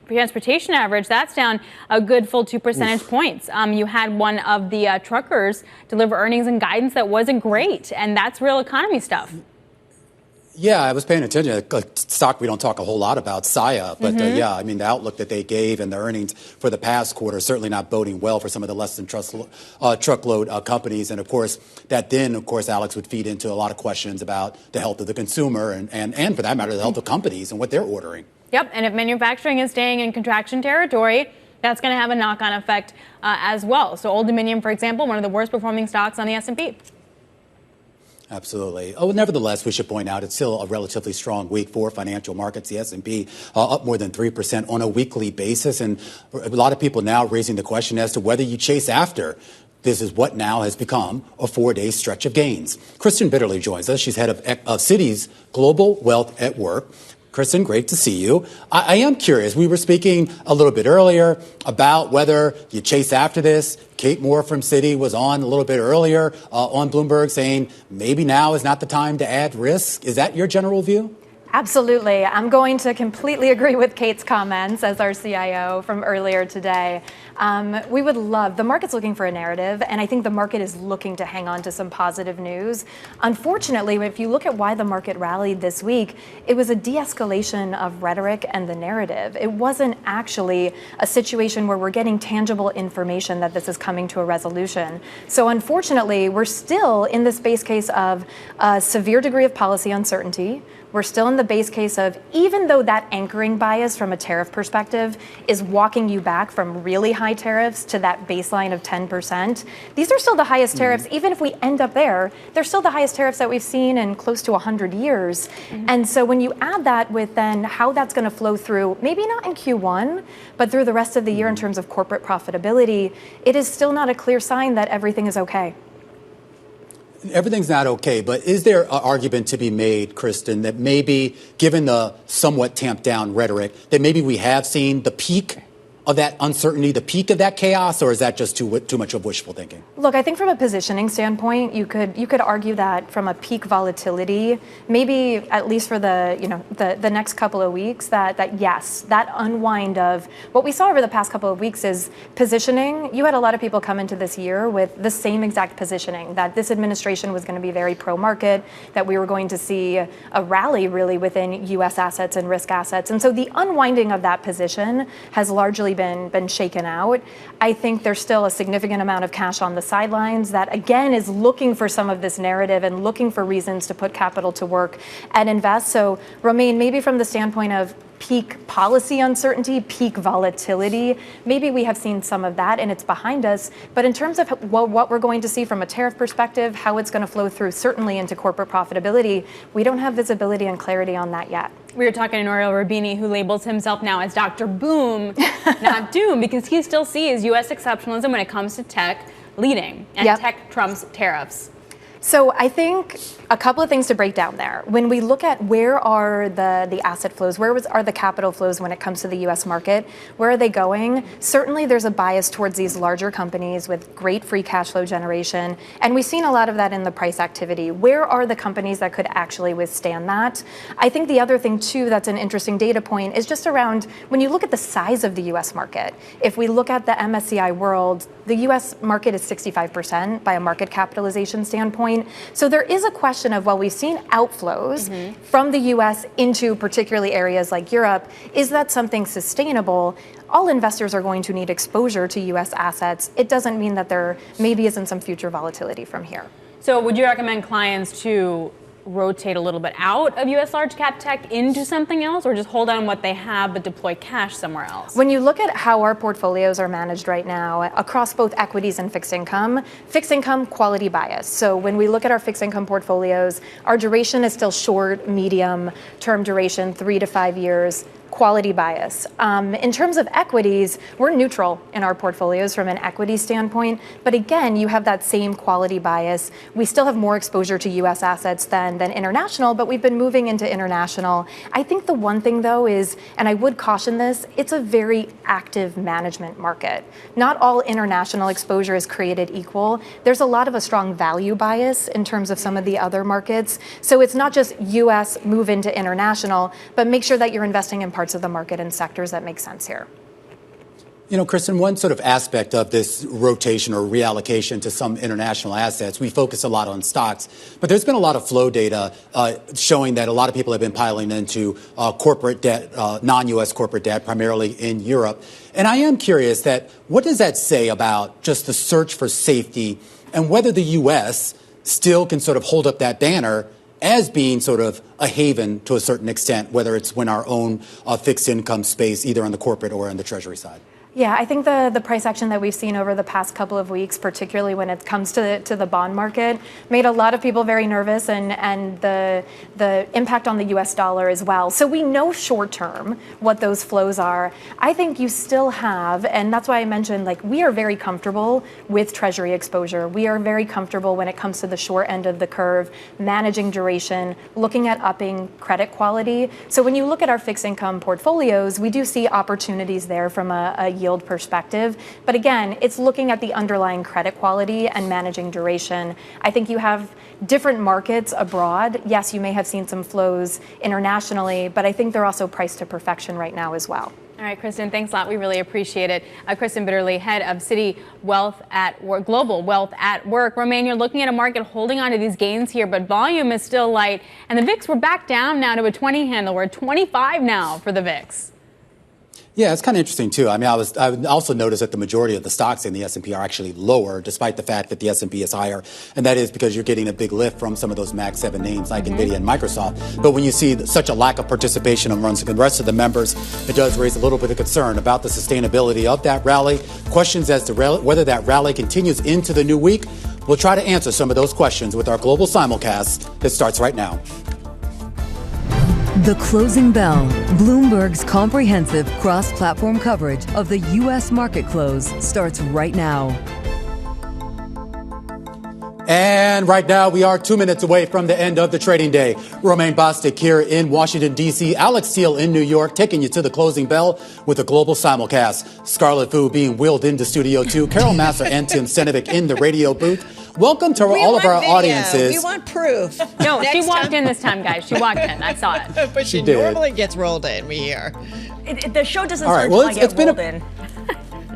average, that's down a good full 2 percentage points. You had one of the truckers deliver earnings and guidance that wasn't great. And that's real economy stuff. Yeah, I was paying attention. Stock we don't talk a whole lot about, Saia. But, the outlook that they gave and the earnings for the past quarter certainly not boding well for some of the less than truckload companies. And, of course, that then, Alex, would feed into a lot of questions about the health of the consumer and for that matter, the health of companies and what they're ordering. Yep, and if manufacturing is staying in contraction territory, that's going to have a knock-on effect as well. So Old Dominion, for example, one of the worst performing stocks on the S&P. Absolutely. Nevertheless, we should point out it's still a relatively strong week for financial markets. The S&P up more than 3% on a weekly basis. And a lot of people now raising the question as to whether you chase after this is what now has become a 4-day stretch of gains. Kristen Bitterly joins us. She's head of Citi's Global Wealth at Work. Kristen, great to see you. I am curious. We were speaking a little bit earlier about whether you chase after this. Kate Moore from Citi was on a little bit earlier on Bloomberg saying maybe now is not the time to add risk. Is that your general view? Absolutely. I'm going to completely agree with Kate's comments as our CIO from earlier today. We would love, the market's looking for a narrative, and I think the market is looking to hang on to some positive news. Unfortunately, if you look at why the market rallied this week, it was a de-escalation of rhetoric and the narrative. It wasn't actually a situation where we're getting tangible information that this is coming to a resolution. So unfortunately, we're still in this base case of a severe degree of policy uncertainty. We're still in the base case of, even though that anchoring bias from a tariff perspective is walking you back from really high tariffs to that baseline of 10%, these are still the highest tariffs. Even if we end up there, they're still the highest tariffs that we've seen in close to 100 years. And so when you add that with then how that's going to flow through, maybe not in Q1, but through the rest of the year in terms of corporate profitability, it is still not a clear sign that everything is okay. Everything's not okay, but is there an argument to be made, Kristen, that maybe, given the somewhat tamped down rhetoric, that maybe we have seen the peak of that uncertainty, the peak of that chaos, or is that just too much of wishful thinking? Look, I think from a positioning standpoint, you could argue that from a peak volatility, maybe at least for the next couple of weeks, that yes, that unwind of what we saw over the past couple of weeks is positioning. You had a lot of people come into this year with the same exact positioning, that this administration was going to be very pro-market, that we were going to see a rally really within U.S. assets and risk assets. And so the unwinding of that position has largely been shaken out. I think there's still a significant amount of cash on the sidelines that, again, is looking for some of this narrative and looking for reasons to put capital to work and invest. So, Romain, maybe from the standpoint of peak policy uncertainty, peak volatility, maybe we have seen some of that and it's behind us. But in terms of what we're going to see from a tariff perspective, how it's going to flow through certainly into corporate profitability, we don't have visibility and clarity on that yet. We were talking to Nouriel Roubini, who labels himself now as Dr. Boom, not Doom, because he still sees U.S. exceptionalism when it comes to tech leading, and tech trumps tariffs. So I think a couple of things to break down there. When we look at where are the asset flows, are the capital flows when it comes to the U.S. market, where are they going? Certainly there's a bias towards these larger companies with great free cash flow generation, and we've seen a lot of that in the price activity. Where are the companies that could actually withstand that? I think the other thing, too, that's an interesting data point is just around when you look at the size of the U.S. market. If we look at the MSCI world, the U.S. market is 65% by a market capitalization standpoint. So there is a question of, while we've seen outflows from the U.S. into particularly areas like Europe, is that something sustainable? All investors are going to need exposure to U.S. assets. It doesn't mean that there maybe isn't some future volatility from here. So would you recommend clients to rotate a little bit out of U.S. large cap tech into something else, or just hold on what they have but deploy cash somewhere else? When you look at how our portfolios are managed right now across both equities and fixed income quality bias. So when we look at our fixed income portfolios, our duration is still short, medium term duration, 3 to 5 years. Quality bias. In terms of equities, we're neutral in our portfolios from an equity standpoint. But again, you have that same quality bias. We still have more exposure to U.S. assets than international, but we've been moving into international. I think the one thing, though, is, and I would caution this, it's a very active management market. Not all international exposure is created equal. There's a lot of a strong value bias in terms of some of the other markets. So it's not just U.S. move into international, but make sure that you're investing in parts of the market and sectors that make sense here. You know, Kristen, one sort of aspect of this rotation or reallocation to some international assets, we focus a lot on stocks, but there's been a lot of flow data showing that a lot of people have been piling into corporate debt, non-U.S. corporate debt, primarily in Europe. And I am curious that what does that say about just the search for safety and whether the U.S. still can sort of hold up that banner as being sort of a haven to a certain extent, whether it's when our own fixed income space, either on the corporate or on the Treasury side? Yeah, I think the price action that we've seen over the past couple of weeks, particularly when it comes to the bond market, made a lot of people very nervous, and the impact on the U.S. dollar as well. So we know short term what those flows are. I think you still have, and that's why I mentioned, like, we are very comfortable with Treasury exposure. We are very comfortable when it comes to the short end of the curve, managing duration, looking at upping credit quality. So when you look at our fixed income portfolios, we do see opportunities there from a yield perspective. But again, it's looking at the underlying credit quality and managing duration. I think you have different markets abroad. Yes, you may have seen some flows internationally, but I think they're also priced to perfection right now as well. All right, Kristen, thanks a lot. We really appreciate it. Kristen Bitterly, head of Citi Global Wealth at Work. Romain, you're looking at a market holding on to these gains here, but volume is still light. And the VIX, we're back down now to a 20 handle. We're at 25 now for the VIX. Yeah, it's kind of interesting, too. I mean, I also noticed that the majority of the stocks in the S&P are actually lower, despite the fact that the S&P is higher. And that is because you're getting a big lift from some of those Mag 7 names like NVIDIA and Microsoft. But when you see such a lack of participation amongst the rest of the members, it does raise a little bit of concern about the sustainability of that rally. Questions as to whether that rally continues into the new week. We'll try to answer some of those questions with our global simulcast that starts right now. The Closing Bell, Bloomberg's comprehensive cross-platform coverage of the U.S. market close, starts right now. And right now, we are 2 minutes away from the end of the trading day. Romaine Bostick here in Washington, D.C., Alex Steele in New York, taking you to the closing bell with a global simulcast. Scarlet Fu being wheeled into Studio 2, Carol Masser and Tim Stenovic in the radio booth. Welcome to all of our audiences. We want proof. No, she walked in this time, guys. She walked in. I saw it. But she normally gets rolled in, we hear. The show doesn't All right, start well, until I get rolled in.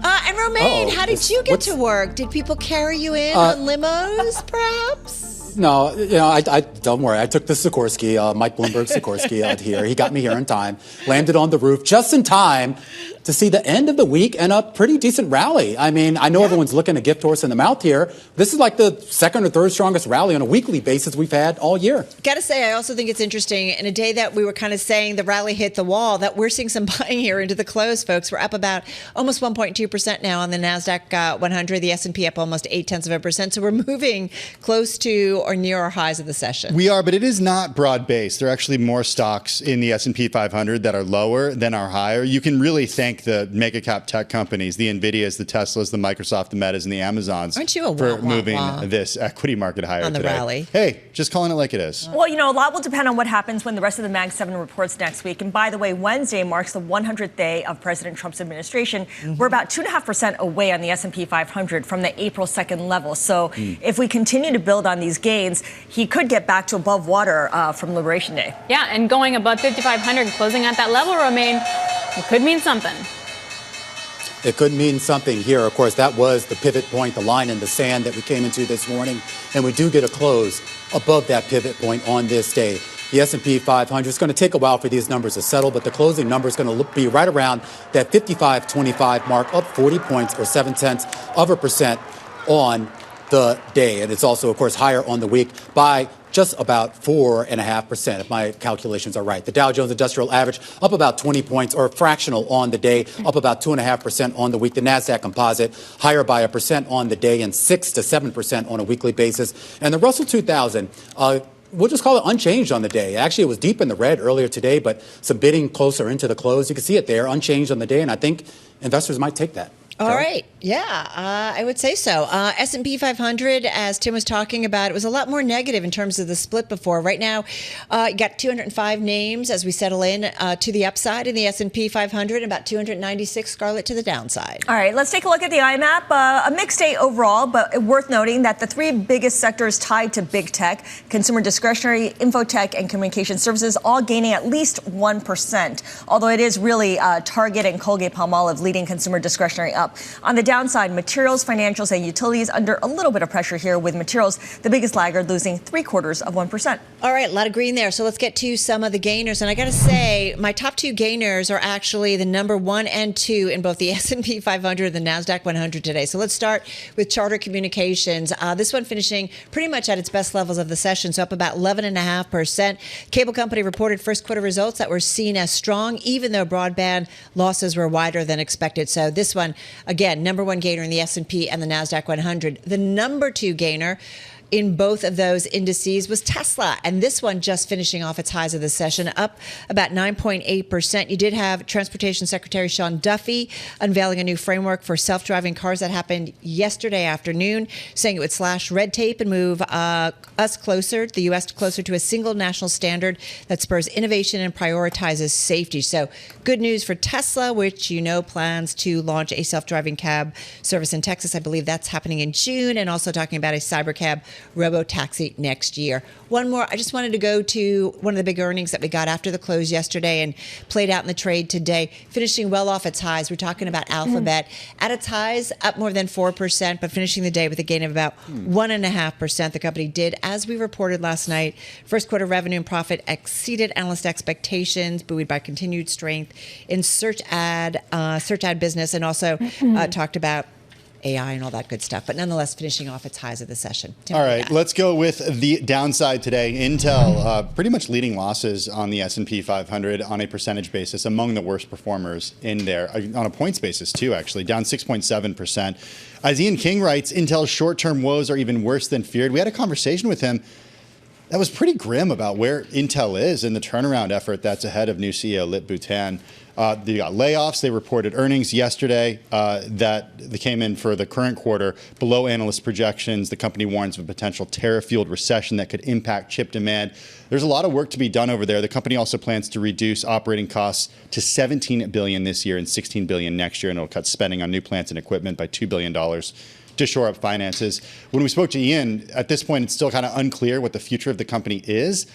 And Romaine, how did you get to work? Did people carry you in on limos, perhaps? No, I don't worry. I took the Sikorsky, Mike Bloomberg Sikorsky out here. He got me here in time, landed on the roof just in time to see the end of the week and a pretty decent rally. I mean, I know everyone's looking a gift horse in the mouth here. This is like the second or third strongest rally on a weekly basis we've had all year. Got to say, I also think it's interesting in a day that we were kind of saying the rally hit the wall, that we're seeing some buying here into the close, folks. We're up about almost 1.2% now on the NASDAQ 100, the S&P up almost 0.8%. So we're moving close to or near our highs of the session. We are, but it is not broad-based. There are actually more stocks in the S&P 500 that are lower than are higher. You can really thank the mega cap tech companies, the NVIDIAs, the Teslas, the Microsoft, the Metas, and the Amazons for moving this equity market higher on the today. Rally. Hey, just calling it like it is. Well, a lot will depend on what happens when the rest of the Mag 7 reports next week. And by the way, Wednesday marks the 100th day of President Trump's administration. We're about 2.5% away on the S&P 500 from the April 2nd level. So if we continue to build on these gains, he could get back to above water from Liberation Day. Yeah, and going above 5,500 and closing at that level, Romaine, it could mean something. It could mean something here. Of course, that was the pivot point, the line in the sand that we came into this morning. And we do get a close above that pivot point on this day. The S&P 500 is going to take a while for these numbers to settle, but the closing number is going to be right around that 55.25 mark, up 40 points or 0.7% on the day. And it's also, of course, higher on the week by just about 4.5%, if my calculations are right. The Dow Jones Industrial Average up about 20 points or fractional on the day, up about 2.5% on the week. The NASDAQ Composite higher by 1% on the day and 6 to 7% on a weekly basis. And the Russell 2000, we'll just call it unchanged on the day. Actually, it was deep in the red earlier today, but some bidding closer into the close. You can see it there, unchanged on the day, and I think investors might take that. All right. Yeah, I would say so. S&P 500, as Tim was talking about, it was a lot more negative in terms of the split before. Right now, you got 205 names as we settle in to the upside in the S&P 500, and about 296, Scarlett, to the downside. All right, let's take a look at the IMAP. A mixed day overall, but worth noting that the three biggest sectors tied to big tech, consumer discretionary, infotech, and communication services, all gaining at least 1%. Although it is really Target and Colgate-Palmolive leading consumer discretionary up. On the downside, materials, financials, and utilities under a little bit of pressure here, with materials the biggest laggard, losing 0.75%. All right, a lot of green there. So let's get to some of the gainers. And I got to say, my top two gainers are actually the number 1 and 2 in both the S&P 500 and the NASDAQ 100 today. So let's start with Charter Communications. This one finishing pretty much at its best levels of the session, so up about 11.5%. Cable company reported first quarter results that were seen as strong, even though broadband losses were wider than expected. So this one, again, number 1 gainer in the S&P and the NASDAQ 100. The number 2 gainer in both of those indices was Tesla, and this one just finishing off its highs of the session, up about 9.8%. You did have Transportation Secretary Sean Duffy unveiling a new framework for self-driving cars that happened yesterday afternoon, saying it would slash red tape and move us closer, the U.S. closer to a single national standard that spurs innovation and prioritizes safety. So good news for Tesla, which plans to launch a self-driving cab service in Texas. I believe that's happening in June, and also talking about a cybercab robo-taxi next year. One more, I just wanted to go to one of the big earnings that we got after the close yesterday and played out in the trade today, finishing well off its highs. We're talking about Alphabet. At its highs, up more than 4%, but finishing the day with a gain of about 1.5%. The company did, as we reported last night, first quarter revenue and profit exceeded analyst expectations, buoyed by continued strength in search ad business, and also talked about AI and all that good stuff, but nonetheless finishing off its highs of the session. Tim, all right, let's go with the downside today. Intel pretty much leading losses on the S&P 500 on a percentage basis, among the worst performers in there, on a points basis too, actually, down 6.7%. As Ian King writes, Intel's short-term woes are even worse than feared. We had a conversation with him that was pretty grim about where Intel is and the turnaround effort that's ahead of new CEO Lip-Bu Tan. They got layoffs. They reported earnings yesterday that they came in for the current quarter below analyst projections. The company warns of a potential tariff-fueled recession that could impact chip demand. There's a lot of work to be done over there. The company also plans to reduce operating costs to $17 billion this year and $16 billion next year, and it'll cut spending on new plants and equipment by $2 billion to shore up finances. When we spoke to Ian, at this point, it's still kind of unclear what the future of the company is.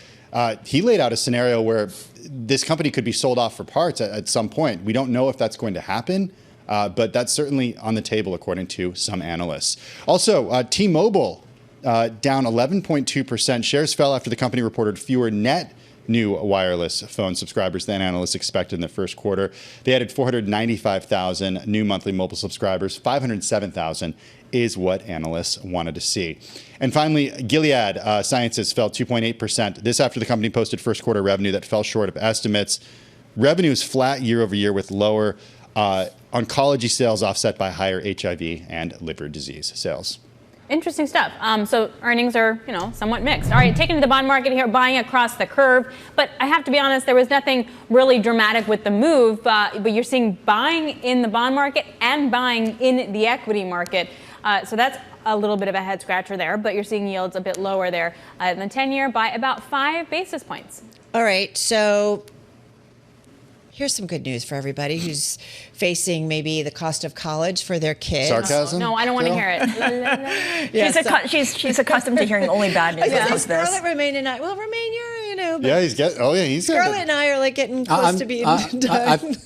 He laid out a scenario where this company could be sold off for parts at some point. We don't know if that's going to happen, but that's certainly on the table, according to some analysts. Also, T-Mobile down 11.2%. Shares fell after the company reported fewer net new wireless phone subscribers than analysts expected in the first quarter. They added 495,000 new monthly mobile subscribers. 507,000 is what analysts wanted to see. And finally, Gilead Sciences fell 2.8%. This after the company posted first quarter revenue that fell short of estimates. Revenue is flat year over year with lower oncology sales offset by higher HIV and liver disease sales. Interesting stuff. So earnings are, somewhat mixed. All right, taking to the bond market here, buying across the curve. But I have to be honest, there was nothing really dramatic with the move. But you're seeing buying in the bond market and buying in the equity market. So that's a little bit of a head scratcher there. But you're seeing yields a bit lower there in the 10-year by about 5 basis points. All right, so here's some good news for everybody who's facing maybe the cost of college for their kids. Sarcasm? No, I don't want to hear it. She's accustomed to hearing only bad news. Scarlett, Romaine, and I. Well, Romaine, you're, Yeah, he's Scarlett and I are like getting close to being done.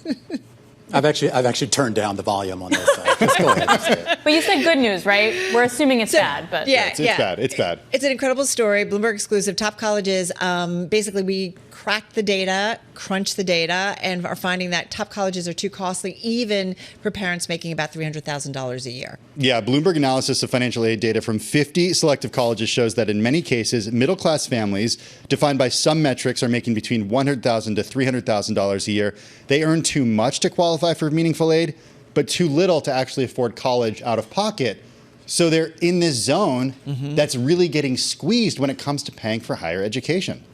I've actually turned down the volume on this. Just go ahead. But you said good news, right? We're assuming it's bad, but yeah, it's bad. It's bad. It's an incredible story. Bloomberg exclusive. Top colleges. Basically, we cracked the data, crunched the data, and are finding that top colleges are too costly, even for parents making about $300,000 a year. Yeah, Bloomberg analysis of financial aid data from 50 selective colleges shows that in many cases, middle-class families, defined by some metrics, are making between $100,000 to $300,000 a year. They earn too much to qualify for meaningful aid, but too little to actually afford college out of pocket. So they're in this zone that's really getting squeezed when it comes to paying for higher education.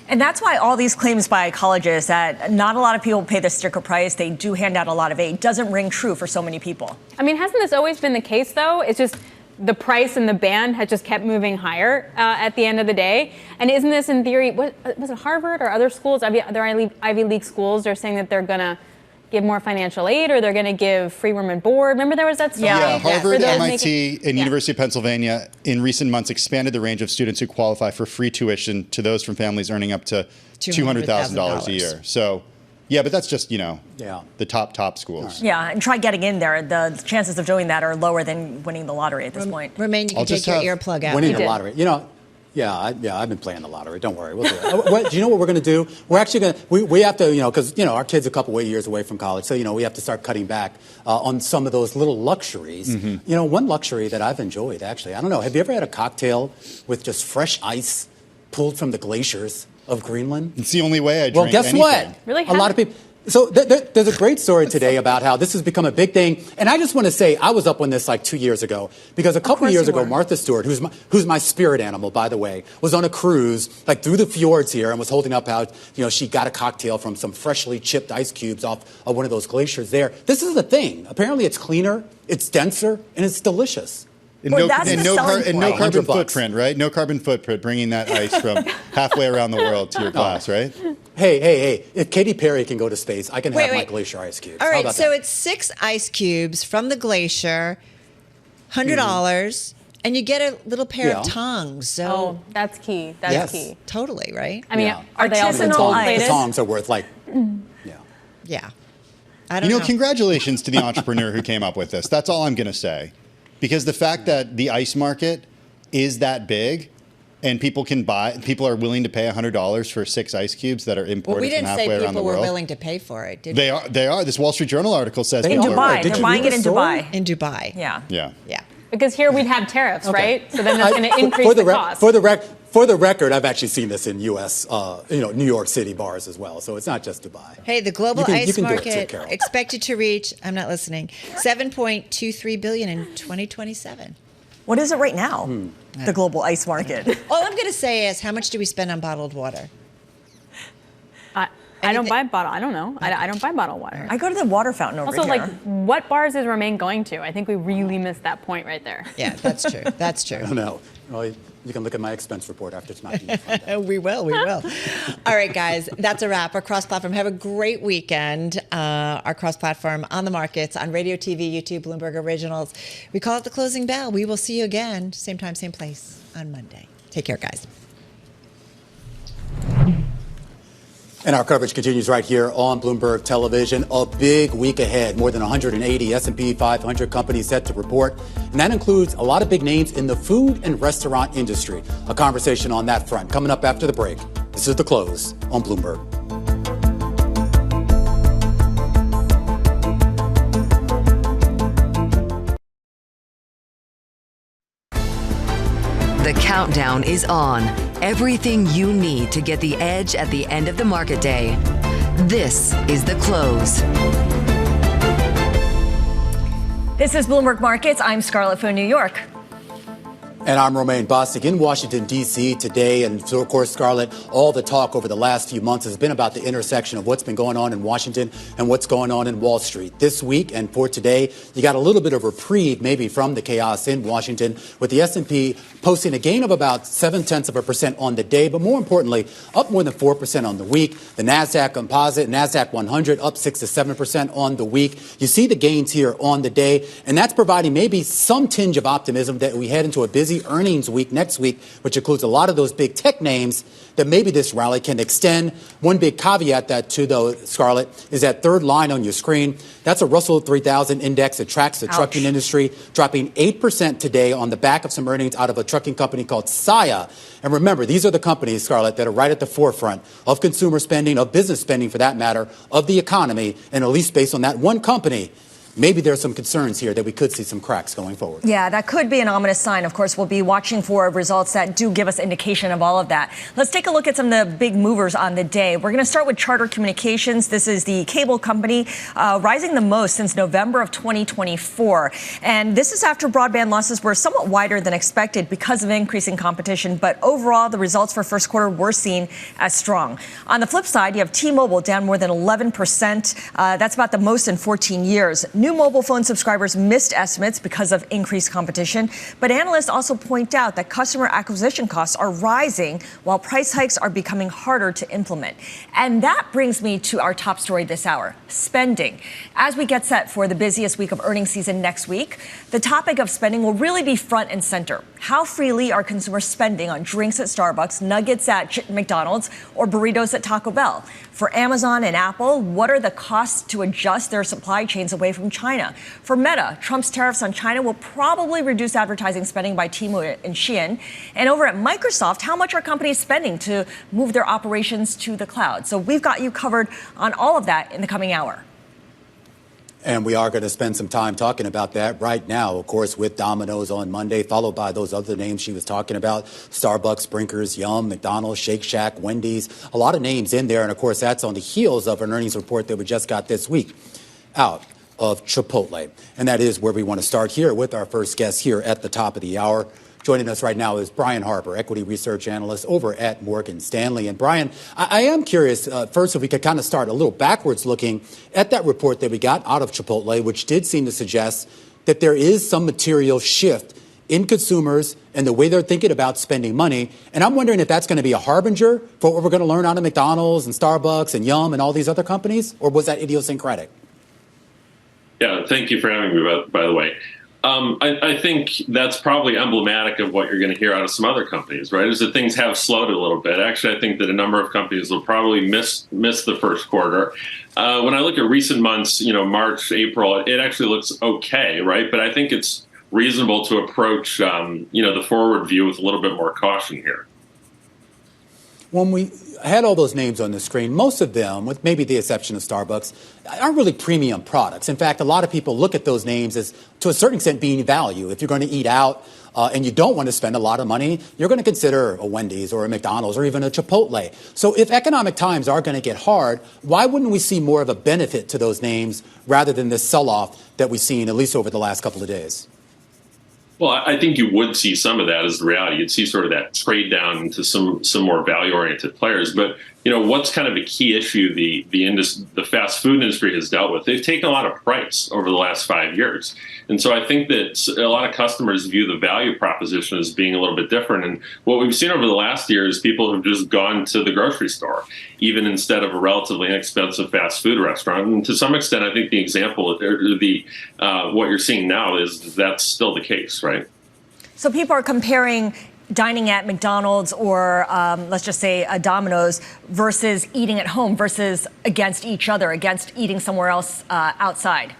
And that's why all these claims by colleges that not a lot of people pay the sticker price, they do hand out a lot of aid, doesn't ring true for so many people. I mean, hasn't this always been the case, though? It's just the price and the band has just kept moving higher at the end of the day. And isn't this, in theory, was it Harvard or other schools, other Ivy League schools, are saying that they're going to give more financial aid or they're going to give free room and board? Remember there was that story? Yeah, Harvard, MIT, and University of Pennsylvania in recent months expanded the range of students who qualify for free tuition to those from families earning up to $200,000 a year. So, yeah, but that's just, the top schools. Yeah, and try getting in there. The chances of doing that are lower than winning the lottery at this point. Romaine, you can take your earplug out. Winning the lottery. Yeah, I've been playing the lottery. Don't worry, we'll do it. Do you know what we're going to do? We're actually going to, we have to, because, our kid's a couple of years away from college. So, we have to start cutting back on some of those little luxuries. One luxury that I've enjoyed, actually, I don't know, have you ever had a cocktail with just fresh ice pulled from the glaciers of Greenland? It's the only way I drink Well, guess anything. what? Really? A lot of people. So there's a great story today about how this has become a big thing. And I just want to say I was up on this like 2 years ago because a couple of years ago, Martha Stewart, who's my spirit animal, by the way, was on a cruise like through the fjords here and was holding up how, she got a cocktail from some freshly chipped ice cubes off of one of those glaciers there. This is the thing. Apparently it's cleaner, it's denser, and it's delicious. And no carbon footprint, right? No carbon footprint, bringing that ice from halfway around the world to your glass, right? Hey, if Katy Perry can go to space, I can have my glacier ice cubes. All right, so it's 6 ice cubes from the glacier, $100, and you get a little pair of tongs. So that's key. That's key. Totally, right? I mean, are they also gold-plated? The tongs are worth Yeah. I don't know. Congratulations to the entrepreneur who came up with this. That's all I'm going to say. Because the fact that the ice market is that big and people are willing to pay $100 for 6 ice cubes that are imported from halfway around the world. We didn't say people were willing to pay for it, did we? They are. This Wall Street Journal article says in Dubai. They're buying it in Dubai. In Dubai. Yeah. Because here we'd have tariffs, right? So then that's going to increase the cost. For the record, I've actually seen this in U.S., New York City bars as well. So it's not just Dubai. Hey, the global ice market expected to reach, I'm not listening, $7.23 billion in 2027. What is it right now, the global ice market? All I'm going to say is, how much do we spend on bottled water? I don't buy bottle. I don't know. I don't buy bottled water. I go to the water fountain over also, here. like, what bars is Romaine going to? I think we really missed that point right there. Yeah, that's true. That's true. I don't know. Well, you can look at my expense report after tonight. We will. All right, guys, that's a wrap. Our cross-platform. Have a great weekend. Our cross-platform on the markets, on radio, TV, YouTube, Bloomberg Originals. We call it the closing bell. We will see you again, same time, same place on Monday. Take care, guys. And our coverage continues right here on Bloomberg Television. A big week ahead. More than 180 S&P 500 companies set to report. And that includes a lot of big names in the food and restaurant industry. A conversation on that front coming up after the break. This is The Close on Bloomberg. The countdown is on. Everything you need to get the edge at the end of the market day. This is The Close. This is Bloomberg Markets. I'm Scarlett Fu, New York. And I'm Romaine Bostic in Washington, D.C. today. And so, of course, Scarlett, all the talk over the last few months has been about the intersection of what's been going on in Washington and what's going on in Wall Street. This week and for today, you got a little bit of reprieve maybe from the chaos in Washington, with the S&P posting a gain of about 0.7% on the day, but more importantly, up more than 4% on the week. The NASDAQ Composite, NASDAQ 100 up 6 to 7% on the week. You see the gains here on the day, and that's providing maybe some tinge of optimism that we head into a busy earnings week next week, which includes a lot of those big tech names, that maybe this rally can extend. One big caveat that too, though, Scarlett, is that third line on your screen. That's a Russell 3000 index that tracks the trucking industry, dropping 8% today on the back of some earnings out of a trucking company called Saia. And remember, these are the companies, Scarlett, that are right at the forefront of consumer spending, of business spending for that matter, of the economy, and at least based on that one company, maybe there's some concerns here that we could see some cracks going forward. Yeah, that could be an ominous sign. Of course, we'll be watching for results that do give us indication of all of that. Let's take a look at some of the big movers on the day. We're going to start with Charter Communications. This is the cable company rising the most since November of 2024. And this is after broadband losses were somewhat wider than expected because of increasing competition. But overall, the results for first quarter were seen as strong. On the flip side, you have T-Mobile down more than 11%. That's about the most in 14 years. New mobile phone subscribers missed estimates because of increased competition, but analysts also point out that customer acquisition costs are rising while price hikes are becoming harder to implement. And that brings me to our top story this hour, spending. As we get set for the busiest week of earnings season next week, the topic of spending will really be front and center. How freely are consumers spending on drinks at Starbucks, nuggets at McDonald's, or burritos at Taco Bell? For Amazon and Apple, what are the costs to adjust their supply chains away from China? For Meta, Trump's tariffs on China will probably reduce advertising spending by Temu and Shein. And over at Microsoft, how much are companies spending to move their operations to the cloud? So we've got you covered on all of that in the coming hour. And we are going to spend some time talking about that right now, of course, with Domino's on Monday, followed by those other names she was talking about: Starbucks, Brinker's, Yum, McDonald's, Shake Shack, Wendy's. A lot of names in there. And, of course, that's on the heels of an earnings report that we just got this week out of Chipotle. And that is where we want to start here with our first guest here at the top of the hour. Joining us right now is Brian Harbour, equity research analyst over at Morgan Stanley. And Brian, I am curious, first, if we could kind of start a little backwards looking at that report that we got out of Chipotle, which did seem to suggest that there is some material shift in consumers and the way they're thinking about spending money. And I'm wondering if that's going to be a harbinger for what we're going to learn out of McDonald's and Starbucks and Yum and all these other companies, or was that idiosyncratic? Yeah, thank you for having me, by the way. I think that's probably emblematic of what you're going to hear out of some other companies, right? Is that things have slowed a little bit. Actually, I think that a number of companies will probably miss the first quarter. When I look at recent months, March, April, it actually looks okay, right? But I think it's reasonable to approach, the forward view with a little bit more caution here. When we had all those names on the screen, most of them, with maybe the exception of Starbucks, aren't really premium products. In fact, a lot of people look at those names as, to a certain extent, being value. If you're going to eat out and you don't want to spend a lot of money, you're going to consider a Wendy's or a McDonald's or even a Chipotle. So if economic times are going to get hard, why wouldn't we see more of a benefit to those names rather than this sell-off that we've seen, at least over the last couple of days? Well, I think you would see some of that as the reality. You'd see sort of that trade down into some more value-oriented players. But what's kind of a key issue the fast food industry has dealt with? They've taken a lot of price over the last 5 years. And so I think that a lot of customers view the value proposition as being a little bit different. And what we've seen over the last year is people have just gone to the grocery store, even instead of a relatively inexpensive fast food restaurant. And to some extent, I think the example, or what you're seeing now is that's still the case, right? So people are comparing dining at McDonald's or let's just say a Domino's versus eating at home versus against each other, against eating somewhere else outside.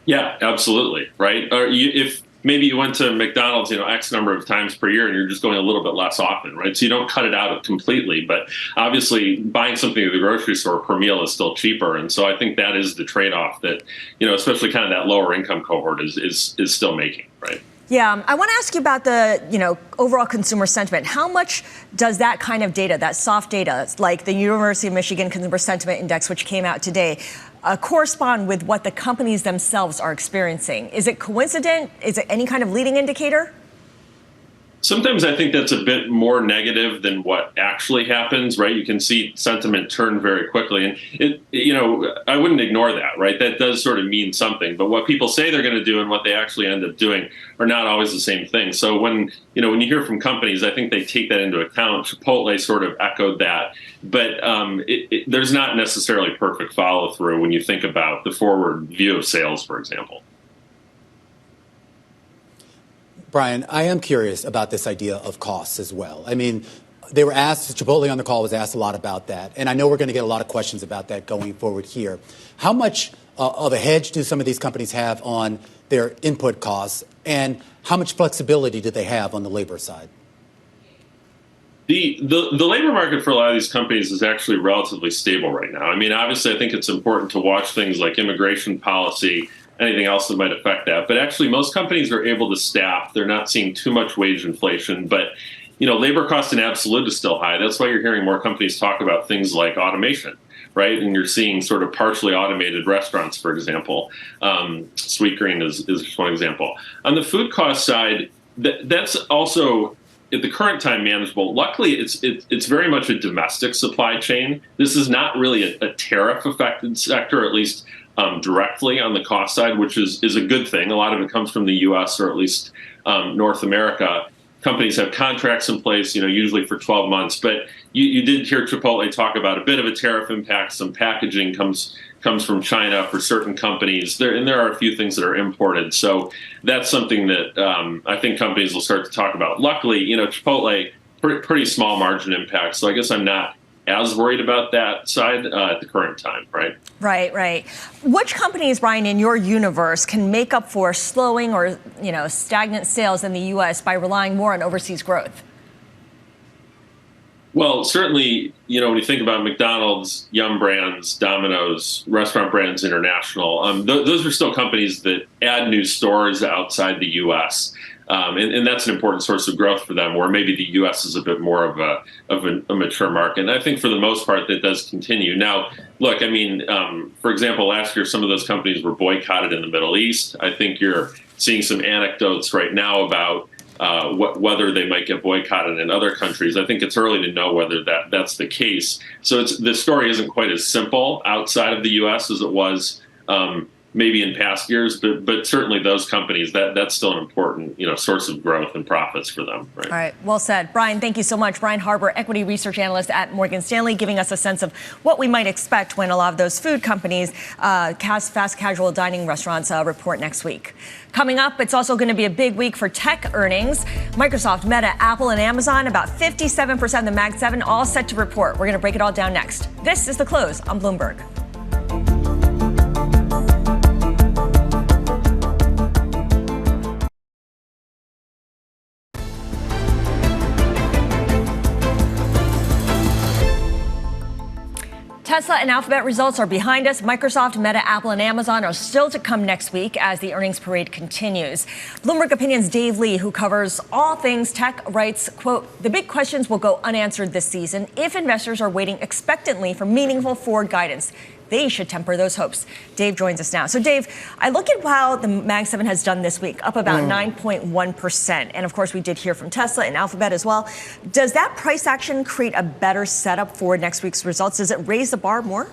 Yeah, absolutely. Right. Or if maybe you went to McDonald's, X number of times per year and you're just going a little bit less often. Right. So you don't cut it out completely. But obviously buying something at the grocery store per meal is still cheaper. And so I think that is the trade off that, especially kind of that lower income cohort is still making. Right. Yeah, I want to ask you about the, overall consumer sentiment. How much does that kind of data, that soft data, like the University of Michigan Consumer Sentiment Index, which came out today, correspond with what the companies themselves are experiencing? Is it coincident? Is it any kind of leading indicator? Sometimes I think that's a bit more negative than what actually happens, right? You can see sentiment turn very quickly. And, I wouldn't ignore that, right? That does sort of mean something. But what people say they're going to do and what they actually end up doing are not always the same thing. So when you hear from companies, I think they take that into account. Chipotle sort of echoed that. But there's not necessarily perfect follow through when you think about the forward view of sales, for example. Brian, I am curious about this idea of costs as well. I mean, they were asked, Chipotle on the call was asked a lot about that. And I know we're going to get a lot of questions about that going forward here. How much of a hedge do some of these companies have on their input costs? And how much flexibility do they have on the labor side? The labor market for a lot of these companies is actually relatively stable right now. I mean, obviously, I think it's important to watch things like immigration policy, anything else that might affect that. But actually, most companies are able to staff. They're not seeing too much wage inflation. But, labor cost in absolute is still high. That's why you're hearing more companies talk about things like automation, right? And you're seeing sort of partially automated restaurants, for example. Sweetgreen is just one example. On the food cost side, that's also at the current time manageable. Luckily, it's very much a domestic supply chain. This is not really a tariff-affected sector, at least directly on the cost side, which is a good thing. A lot of it comes from the U.S. or at least North America. Companies have contracts in place, usually for 12 months. But you did hear Chipotle talk about a bit of a tariff impact. Some packaging comes from China for certain companies. There are a few things that are imported. So that's something that I think companies will start to talk about. Luckily, Chipotle, pretty small margin impact. So I guess I'm not as worried about that side at the current time, right? Right. Which companies, Brian, in your universe can make up for slowing or, stagnant sales in the U.S. by relying more on overseas growth? Well, certainly, when you think about McDonald's, Yum Brands, Domino's, Restaurant Brands International, those are still companies that add new stores outside the U.S., and that's an important source of growth for them, where maybe the U.S. is a bit more of a mature market. And I think for the most part, that does continue. Now, look, I mean, for example, last year, some of those companies were boycotted in the Middle East. I think you're seeing some anecdotes right now about whether they might get boycotted in other countries. I think it's early to know whether that's the case. So the story isn't quite as simple outside of the U.S. as it was maybe in past years, but certainly those companies, that's still an important source of growth and profits for them. Right? All right, well said. Brian, thank you so much. Brian Harbour, equity research analyst at Morgan Stanley, giving us a sense of what we might expect when a lot of those food companies, fast casual dining restaurants report next week. Coming up, it's also going to be a big week for tech earnings. Microsoft, Meta, Apple, and Amazon, about 57% of the Mag 7, all set to report. We're going to break it all down next. This is The Close on Bloomberg. Tesla and Alphabet results are behind us. Microsoft, Meta, Apple, and Amazon are still to come next week as the earnings parade continues. Bloomberg Opinion's Dave Lee, who covers all things tech, writes, quote, the big questions will go unanswered this season if investors are waiting expectantly for meaningful forward guidance. they should temper those hopes. Dave joins us now. So, Dave, I look at how the Mag 7 has done this week, up about 9.1%. And, of course, we did hear from Tesla and Alphabet as well. Does that price action create a better setup for next week's results? Does it raise the bar more?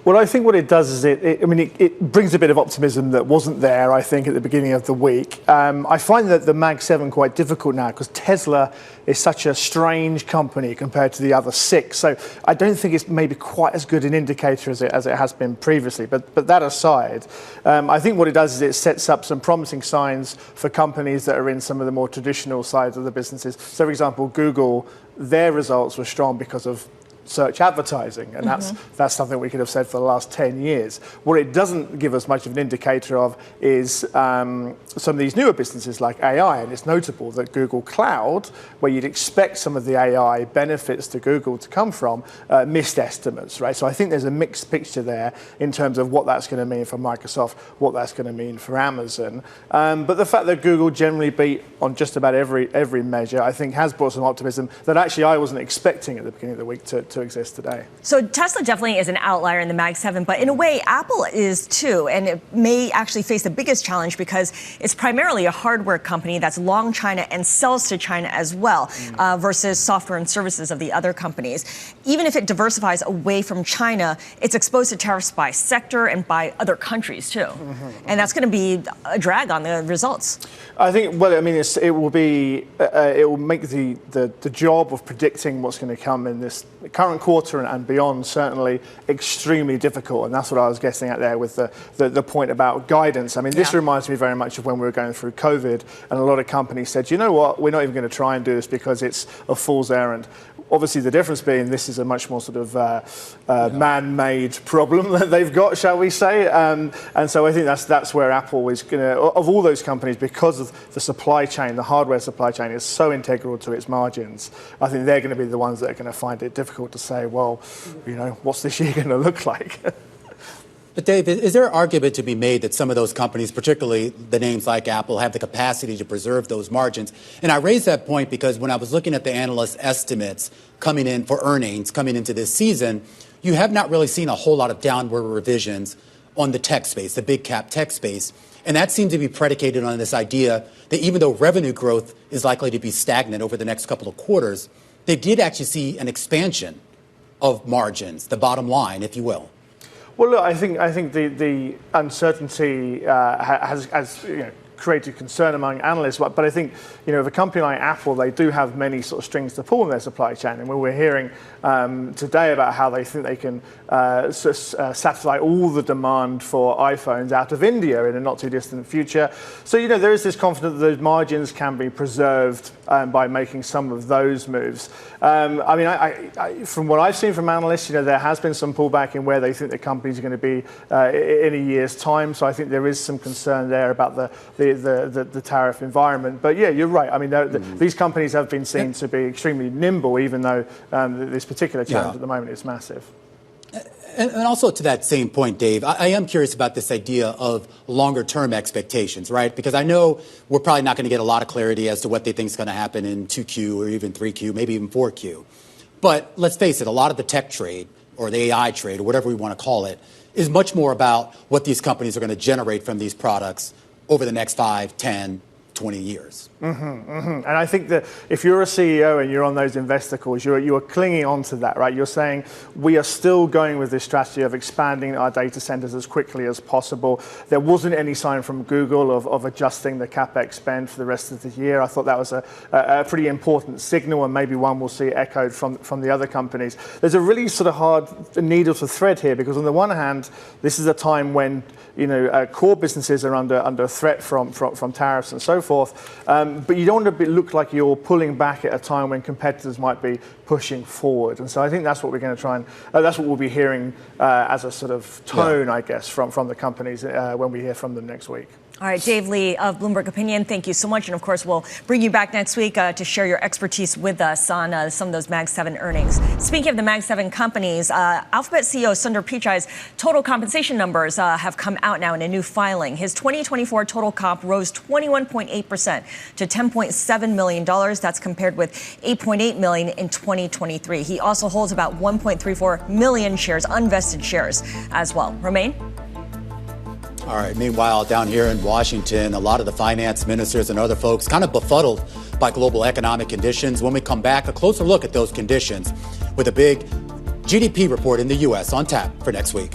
Well, I think what it does is it brings a bit of optimism that wasn't there, I think, at the beginning of the week. I find that the Mag 7 quite difficult now because Tesla is such a strange company compared to the other 6. So I don't think it's maybe quite as good an indicator as it has been previously. But that aside, I think what it does is it sets up some promising signs for companies that are in some of the more traditional sides of the businesses. So, for example, Google, their results were strong because of search advertising, and that's something we could have said for the last 10 years. What it doesn't give us much of an indicator of is some of these newer businesses like AI, and it's notable that Google Cloud, where you'd expect some of the AI benefits to Google to come from, missed estimates, right? So I think there's a mixed picture there in terms of what that's going to mean for Microsoft, what that's going to mean for Amazon. But the fact that Google generally beat on just about every measure, I think has brought some optimism that actually I wasn't expecting at the beginning of the week to exist today. So Tesla definitely is an outlier in the Mag 7, but in a way, Apple is too, and it may actually face the biggest challenge because it's primarily a hardware company that's long China and sells to China as well, versus software and services of the other companies. Even if it diversifies away from China, it's exposed to tariffs by sector and by other countries too. And that's going to be a drag on the results. I think, well, I mean, it will make the job of predicting what's going to come in this current quarter and beyond certainly extremely difficult, and that's what I was getting at there with the point about guidance. I mean, this reminds me very much of when we were going through COVID, and a lot of companies said, you know what, we're not even going to try and do this because it's a fool's errand. Obviously, the difference being this is a much more sort of man-made problem that they've got, shall we say. And so I think that's where Apple is going to, of all those companies, because of the supply chain, the hardware supply chain is so integral to its margins, I think they're going to be the ones that are going to find it difficult to say, well, you know, what's this year going to look like? But Dave, is there an argument to be made that some of those companies, particularly the names like Apple, have the capacity to preserve those margins? And I raise that point because when I was looking at the analyst estimates coming in for earnings coming into this season, you have not really seen a whole lot of downward revisions on the tech space, the big cap tech space. And that seemed to be predicated on this idea that even though revenue growth is likely to be stagnant over the next couple of quarters, they did actually see an expansion of margins, the bottom line, if you will. Well, look, I think the uncertainty has created concern among analysts, but I think, you know, of a company like Apple, they do have many sort of strings to pull in their supply chain. And when we're hearing today about how they think they can satisfy all the demand for iPhones out of India in a not too distant future. So, you know, there is this confidence that those margins can be preserved by making some of those moves. I mean, I from what I've seen from analysts, you know, there has been some pullback in where they think the companies are going to be in a year's time. So I think there is some concern there about the tariff environment. But yeah, you're right. I mean, these companies have been seen to be extremely nimble, even though this particular challenge at the moment is massive. And also to that same point, Dave, I am curious about this idea of longer term expectations, right? Because I know we're probably not going to get a lot of clarity as to what they think is going to happen in 2Q or even 3Q, maybe even 4Q. But let's face it, a lot of the tech trade or the AI trade or whatever we want to call it is much more about what these companies are going to generate from these products over the next 5, 10, 20 years. And I think that if you're a CEO and you're on those investor calls, you're clinging on to that, right? You're saying we are still going with this strategy of expanding our data centers as quickly as possible. There wasn't any sign from Google of adjusting the CapEx spend for the rest of the year. I thought that was a pretty important signal, and maybe one we'll see echoed from the other companies. There's a really sort of hard needle to thread here, because on the one hand, this is a time when, you know, core businesses are under threat from tariffs and so forth. But you don't want to look like you're pulling back at a time when competitors might be pushing forward. And so I think that's what we're going to try and that's what we'll be hearing as a sort of tone, I guess, from the companies when we hear from them next week. All right, Dave Lee of Bloomberg Opinion, thank you so much. And of course, we'll bring you back next week to share your expertise with us on some of those Mag 7 earnings. Speaking of the Mag 7 companies, Alphabet CEO Sundar Pichai's total compensation numbers have come out now in a new filing. His 2024 total comp rose 21.8% to $10.7 million. That's compared with $8.8 million in 2023. He also holds about 1.34 million shares, unvested shares as well. Romain? All right. Meanwhile, down here in Washington, a lot of the finance ministers and other folks kind of befuddled by global economic conditions. When we come back, a closer look at those conditions with a big GDP report in the U.S. on tap for next week.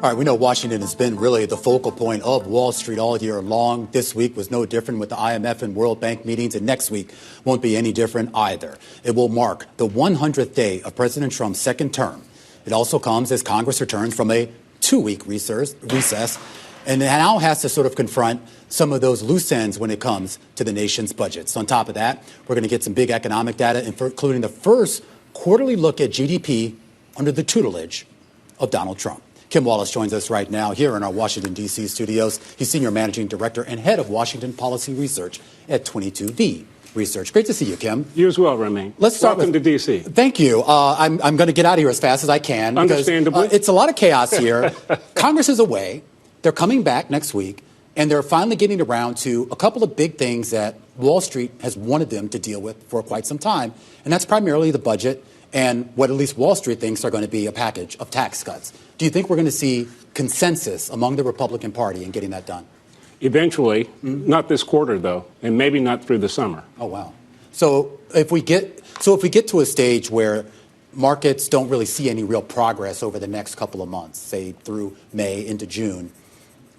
All right, we know Washington has been really the focal point of Wall Street all year long. This week was no different with the IMF and World Bank meetings, and next week won't be any different either. It will mark the 100th day of President Trump's second term. It also comes as Congress returns from a 2-week recess and now has to sort of confront some of those loose ends when it comes to the nation's budgets. On top of that, we're going to get some big economic data, including the first quarterly look at GDP under the tutelage of Donald Trump. Kim Wallace joins us right now here in our Washington, D.C. studios. He's Senior Managing Director and Head of Washington Policy Research at 22V Research. Great to see you, Kim. You as well, Romain. Let's start Welcome to D.C. Thank you. I'm going to get out of here as fast as I can. Understandably. It's a lot of chaos here. Congress is away. They're coming back next week, and they're finally getting around to a couple of big things that Wall Street has wanted them to deal with for quite some time, and that's primarily the budget and what at least Wall Street thinks are going to be a package of tax cuts. Do you think we're going to see consensus among the Republican Party in getting that done? Eventually, not this quarter, though, and maybe not through the summer. Oh, wow. So if we get to a stage where markets don't really see any real progress over the next couple of months, say through May into June,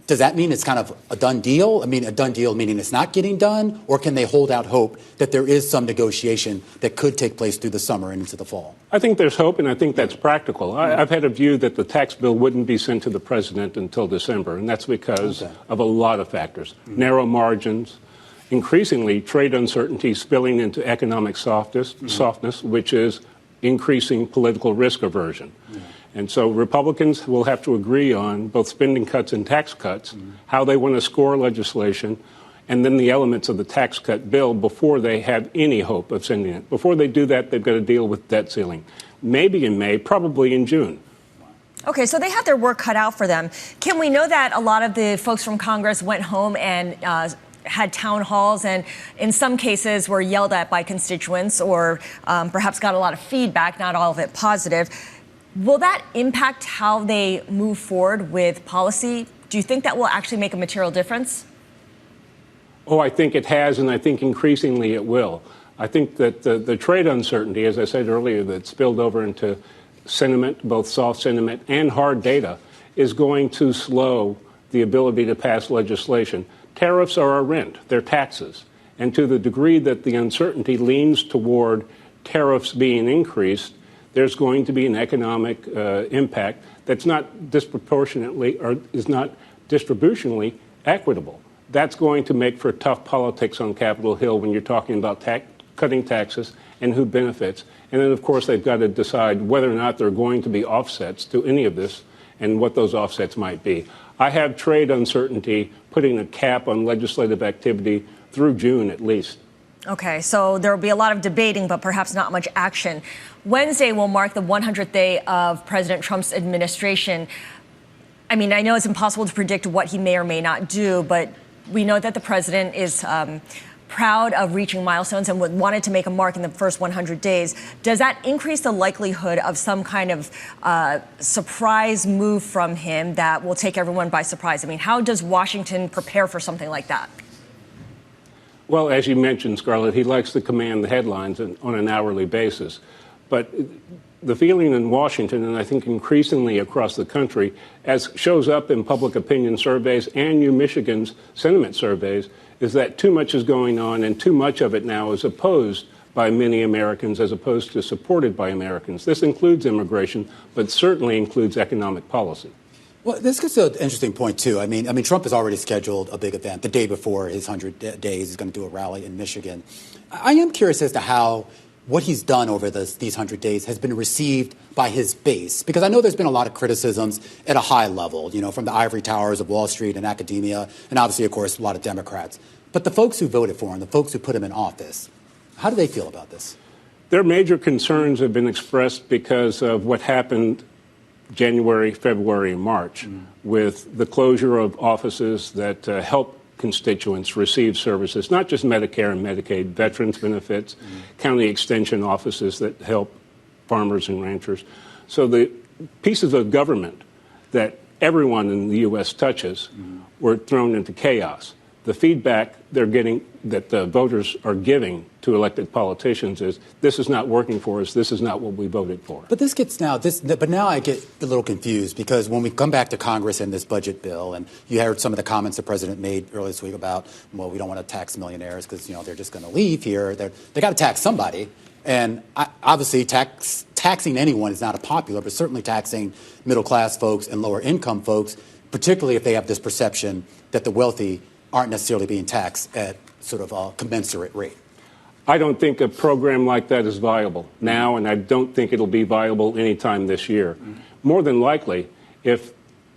does that mean it's kind of a done deal? I mean, a done deal meaning it's not getting done? Or can they hold out hope that there is some negotiation that could take place through the summer and into the fall? I think there's hope, and I think that's practical. I've had a view that the tax bill wouldn't be sent to the president until December, and that's because of a lot of factors. Narrow margins, increasingly trade uncertainty spilling into economic softness, which is increasing political risk aversion. And so Republicans will have to agree on both spending cuts and tax cuts, how they want to score legislation, and then the elements of the tax cut bill before they have any hope of sending it. Before they do that, they've got to deal with debt ceiling. Maybe in May, probably in June. Okay, so they have their work cut out for them. Kim, we know that a lot of the folks from Congress went home and had town halls and in some cases were yelled at by constituents or perhaps got a lot of feedback, not all of it positive. Will that impact how they move forward with policy? Do you think that will actually make a material difference? Oh, I think it has, and I think increasingly it will. I think that the trade uncertainty, as I said earlier, that spilled over into sentiment, both soft sentiment and hard data, is going to slow the ability to pass legislation. Tariffs are a rent, they're taxes. And to the degree that the uncertainty leans toward tariffs being increased, there's going to be an economic impact that's not disproportionately or is not distributionally equitable. That's going to make for tough politics on Capitol Hill when you're talking about cutting taxes and who benefits. And then, of course, they've got to decide whether or not there are going to be offsets to any of this and what those offsets might be. I have trade uncertainty putting a cap on legislative activity through June at least. Okay, so there will be a lot of debating, but perhaps not much action. Wednesday will mark the 100th day of President Trump's administration. I mean, I know it's impossible to predict what he may or may not do, but we know that the president is proud of reaching milestones and wanted to make a mark in the first 100 days. Does that increase the likelihood of some kind of surprise move from him that will take everyone by surprise? I mean, how does Washington prepare for something like that? Well, as you mentioned, Scarlett, he likes to command the headlines on an hourly basis. But the feeling in Washington, and I think increasingly across the country, as shows up in public opinion surveys and New Michigan's sentiment surveys, is that too much is going on and too much of it now is opposed by many Americans as opposed to supported by Americans. This includes immigration, but certainly includes economic policy. Well, this gets to an interesting point, too. I mean, Trump has already scheduled a big event. The day before his 100 days, he's going to do a rally in Michigan. I am curious as to how what he's done over these 100 days has been received by his base, because I know there's been a lot of criticisms at a high level, from the ivory towers of Wall Street and academia, and obviously, of course, a lot of Democrats. But the folks who voted for him, the folks who put him in office, how do they feel about this? Their major concerns have been expressed because of what happened January, February, and March with the closure of offices that help constituents receive services, not just Medicare and Medicaid, veterans benefits, county extension offices that help farmers and ranchers. So the pieces of government that everyone in the U.S. touches were thrown into chaos. The feedback they're getting, that the voters are giving to elected politicians, is this is not working for us. This is not what we voted for. But now I get a little confused, because when we come back to Congress and this budget bill, and you heard some of the comments the president made earlier this week about, well, we don't want to tax millionaires because, they're just going to leave here. They got to tax somebody. And obviously taxing anyone is not popular, but certainly taxing middle class folks and lower income folks, particularly if they have this perception that the wealthy aren't necessarily being taxed at sort of a commensurate rate. I don't think a program like that is viable now, and I don't think it'll be viable anytime this year. More than likely, if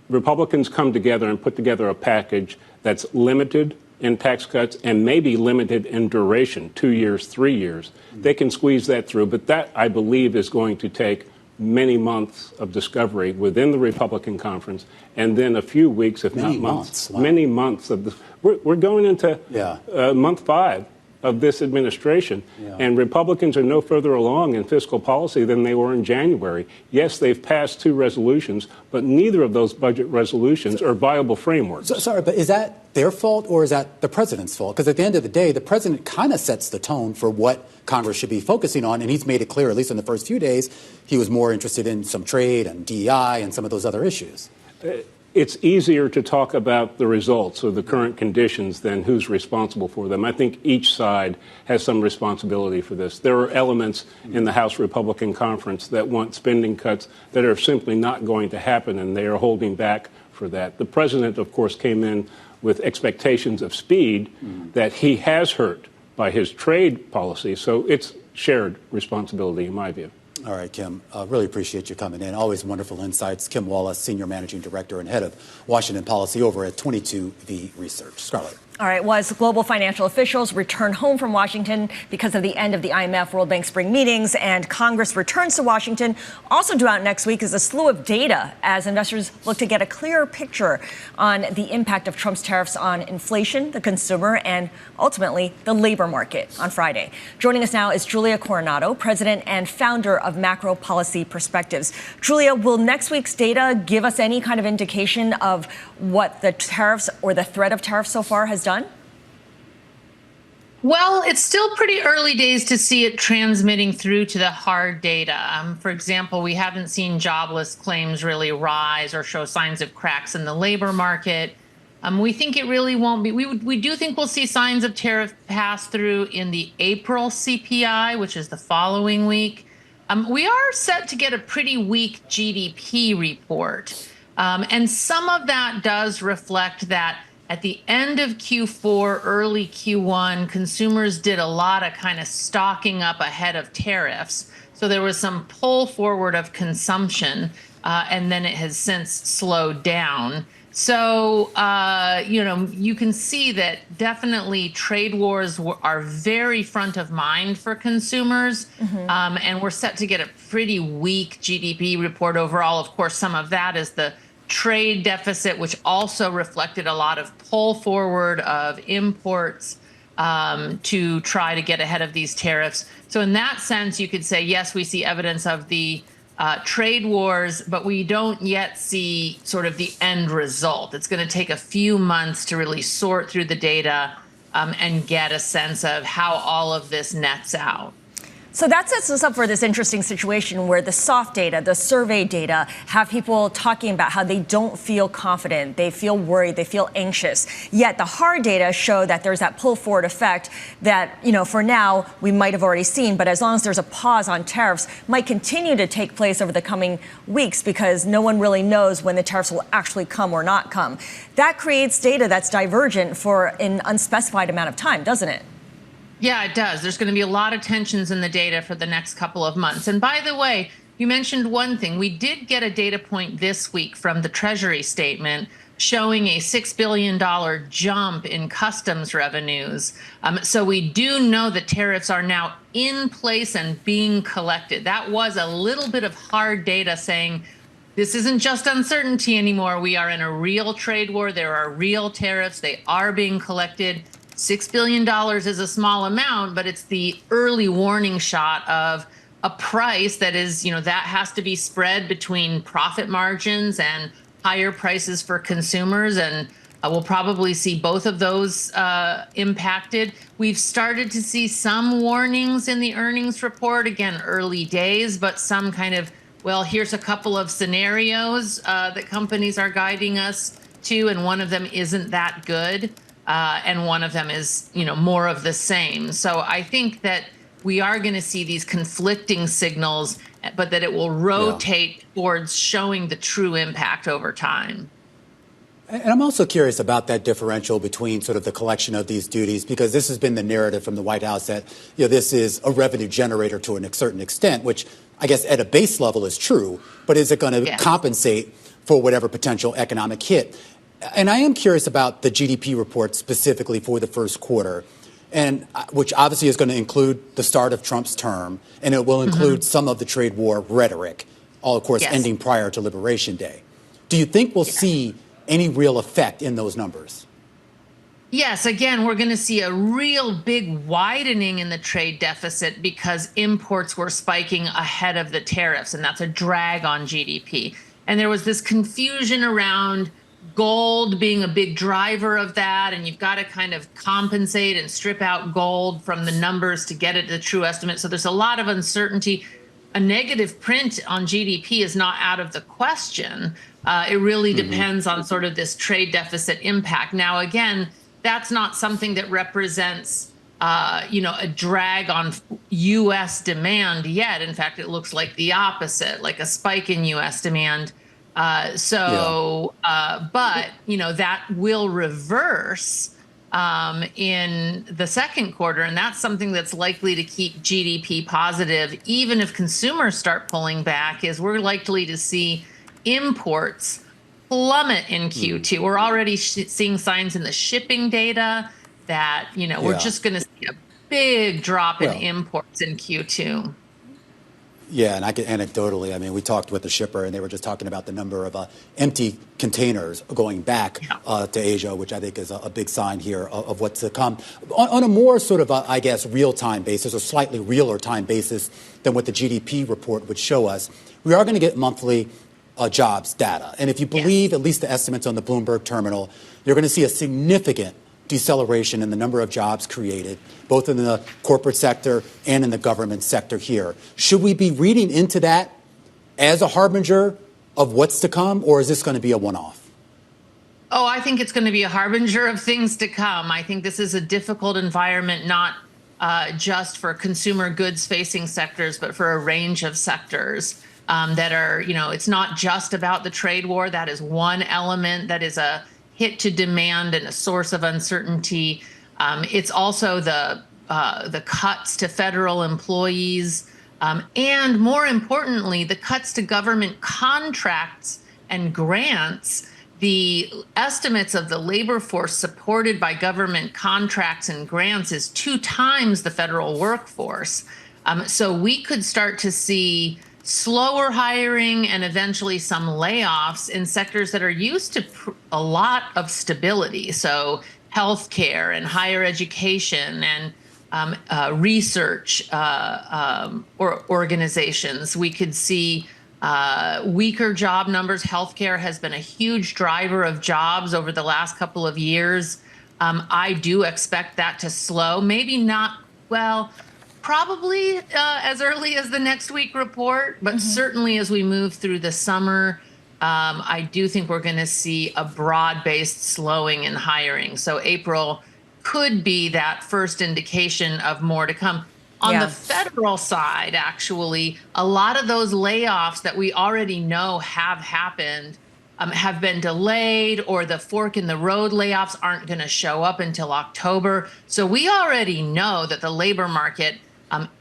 Republicans come together and put together a package that's limited in tax cuts and maybe limited in duration, 2 years, 3 years, they can squeeze that through. But that, I believe, is going to take many months of discovery within the Republican conference, and then a few weeks, if not months. Wow. Many months of this. We're going into month 5 of this administration, and Republicans are no further along in fiscal policy than they were in January. Yes, they've passed 2 resolutions, but neither of those budget resolutions are viable frameworks. Sorry, but is that their fault or is that the president's fault? Because at the end of the day, the president kind of sets the tone for what Congress should be focusing on, and he's made it clear, at least in the first few days, he was more interested in some trade and DEI and some of those other issues. It's easier to talk about the results or the current conditions than who's responsible for them. I think each side has some responsibility for this. There are elements in the House Republican Conference that want spending cuts that are simply not going to happen, and they are holding back for that. The president, of course, came in with expectations of speed that he has hurt by his trade policy, so it's shared responsibility, in my view. All right, Kim, really appreciate you coming in. Always wonderful insights. Kim Wallace, Senior Managing Director and Head of Washington Policy over at 22V Research. Scarlett. All right, was global financial officials return home from Washington because of the end of the IMF World Bank spring meetings, and Congress returns to Washington. Also due out next week is a slew of data as investors look to get a clearer picture on the impact of Trump's tariffs on inflation, the consumer, and ultimately the labor market on Friday. Joining us now is Julia Coronado, president and founder of Macropolicy Perspectives. Julia, will next week's data give us any kind of indication of what the tariffs or the threat of tariffs so far has done? Well, it's still pretty early days to see it transmitting through to the hard data. For example, we haven't seen jobless claims really rise or show signs of cracks in the labor market. We think it really won't be. We do think we'll see signs of tariff pass through in the April CPI, which is the following week. We are set to get a pretty weak GDP report. And some of that does reflect that at the end of Q4, early Q1, consumers did a lot of kind of stocking up ahead of tariffs. So there was some pull forward of consumption, and then it has since slowed down. So, you can see that definitely trade wars are very front of mind for consumers. And we're set to get a pretty weak GDP report overall. Of course, some of that is the trade deficit, which also reflected a lot of pull forward of imports to try to get ahead of these tariffs. So in that sense, you could say, yes, we see evidence of the trade wars, but we don't yet see sort of the end result. It's going to take a few months to really sort through the data and get a sense of how all of this nets out. So that sets us up for this interesting situation where the soft data, the survey data, have people talking about how they don't feel confident, they feel worried, they feel anxious. Yet the hard data show that there's that pull forward effect that, for now we might have already seen, but as long as there's a pause on tariffs, might continue to take place over the coming weeks because no one really knows when the tariffs will actually come or not come. That creates data that's divergent for an unspecified amount of time, doesn't it? Yeah, it does. There's going to be a lot of tensions in the data for the next couple of months. And by the way, you mentioned one thing. We did get a data point this week from the Treasury statement, showing a $6 billion jump in customs revenues. So we do know that tariffs are now in place and being collected. That was a little bit of hard data saying this isn't just uncertainty anymore. We are in a real trade war. There are real tariffs. They are being collected. $6 billion is a small amount, but it's the early warning shot of a price that is, that has to be spread between profit margins and higher prices for consumers. And we'll probably see both of those impacted. We've started to see some warnings in the earnings report, again, early days, but some kind of, well, here's a couple of scenarios that companies are guiding us to, and one of them isn't that good. And one of them is, more of the same. So I think that we are going to see these conflicting signals, but that it will rotate towards showing the true impact over time. And I'm also curious about that differential between sort of the collection of these duties, because this has been the narrative from the White House that, this is a revenue generator to a certain extent, which I guess at a base level is true, but is it going to compensate for whatever potential economic hit? And I am curious about the GDP report specifically for the first quarter, and which obviously is going to include the start of Trump's term, and it will include some of the trade war rhetoric, all, of course, ending prior to Liberation Day. Do you think we'll see any real effect in those numbers? Yes, again, we're going to see a real big widening in the trade deficit because imports were spiking ahead of the tariffs, and that's a drag on GDP. And there was this confusion around gold being a big driver of that, and you've got to kind of compensate and strip out gold from the numbers to get it the true estimate. So there's a lot of uncertainty. A negative print on GDP is not out of the question. It really depends on sort of this trade deficit impact. Now, again, that's not something that represents a drag on U.S. demand yet. In fact, it looks like the opposite, like a spike in U.S. demand. But, that will reverse in the second quarter. And that's something that's likely to keep GDP positive, even if consumers start pulling back, is we're likely to see imports plummet in Q2. We're already seeing signs in the shipping data that, we're just going to see a big drop in imports in Q2. Yeah, and I could anecdotally, we talked with the shipper, and they were just talking about the number of empty containers going back to Asia, which I think is a big sign here of what's to come. On a more sort of, real-time basis, or slightly realer time basis than what the GDP report would show us, we are going to get monthly jobs data. And if you believe at least the estimates on the Bloomberg terminal, you're going to see a significant deceleration in the number of jobs created, both in the corporate sector and in the government sector here. Should we be reading into that as a harbinger of what's to come, or is this going to be a one-off? Oh, I think it's going to be a harbinger of things to come. I think this is a difficult environment, not just for consumer goods facing sectors, but for a range of sectors that are, it's not just about the trade war. That is one element that is a hit to demand and a source of uncertainty. It's also the cuts to federal employees, and more importantly, the cuts to government contracts and grants. The estimates of the labor force supported by government contracts and grants is 2 times the federal workforce. So we could start to see slower hiring and eventually some layoffs in sectors that are used to a lot of stability. So healthcare and higher education and research organizations. We could see weaker job numbers. Healthcare has been a huge driver of jobs over the last couple of years. I do expect that to slow. Maybe not, probably as early as the next week report, but certainly as we move through the summer, I do think we're going to see a broad-based slowing in hiring. So April could be that first indication of more to come. On the federal side, actually, a lot of those layoffs that we already know have happened have been delayed, or the fork in the road layoffs aren't going to show up until October. So we already know that the labor market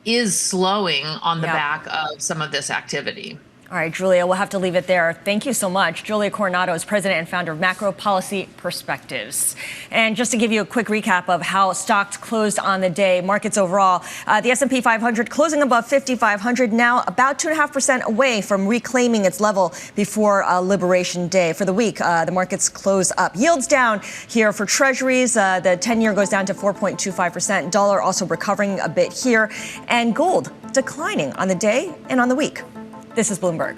is slowing on the back of some of this activity. All right, Julia, we'll have to leave it there. Thank you so much. Julia Coronado is president and founder of Macropolicy Perspectives. And just to give you a quick recap of how stocks closed on the day, markets overall, the S&P 500 closing above 5,500, now about 2.5% away from reclaiming its level before Liberation Day. For the week, the markets close up. Yields down here for treasuries. The 10-year goes down to 4.25%. Dollar also recovering a bit here. And gold declining on the day and on the week. This is Bloomberg.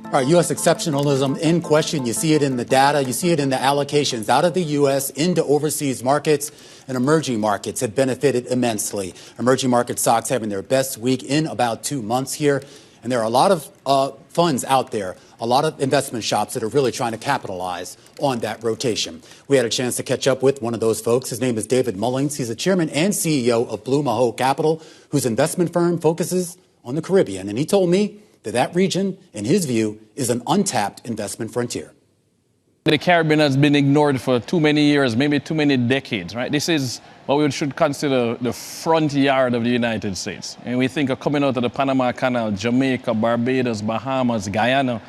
All right, U.S. exceptionalism in question. You see it in the data. You see it in the allocations out of the U.S. into overseas markets, and emerging markets have benefited immensely. Emerging market stocks having their best week in about 2 months here. And there are a lot of funds out there, a lot of investment shops that are really trying to capitalize on that rotation. We had a chance to catch up with one of those folks. His name is David Mullings. He's the chairman and CEO of Mahoe Capital, whose investment firm focuses on the Caribbean. And he told me that region, in his view, is an untapped investment frontier. The Caribbean has been ignored for too many years, maybe too many decades, right? This is what we should consider the front yard of the United States. And we think of coming out of the Panama Canal, Jamaica, Barbados, Bahamas, Guyana.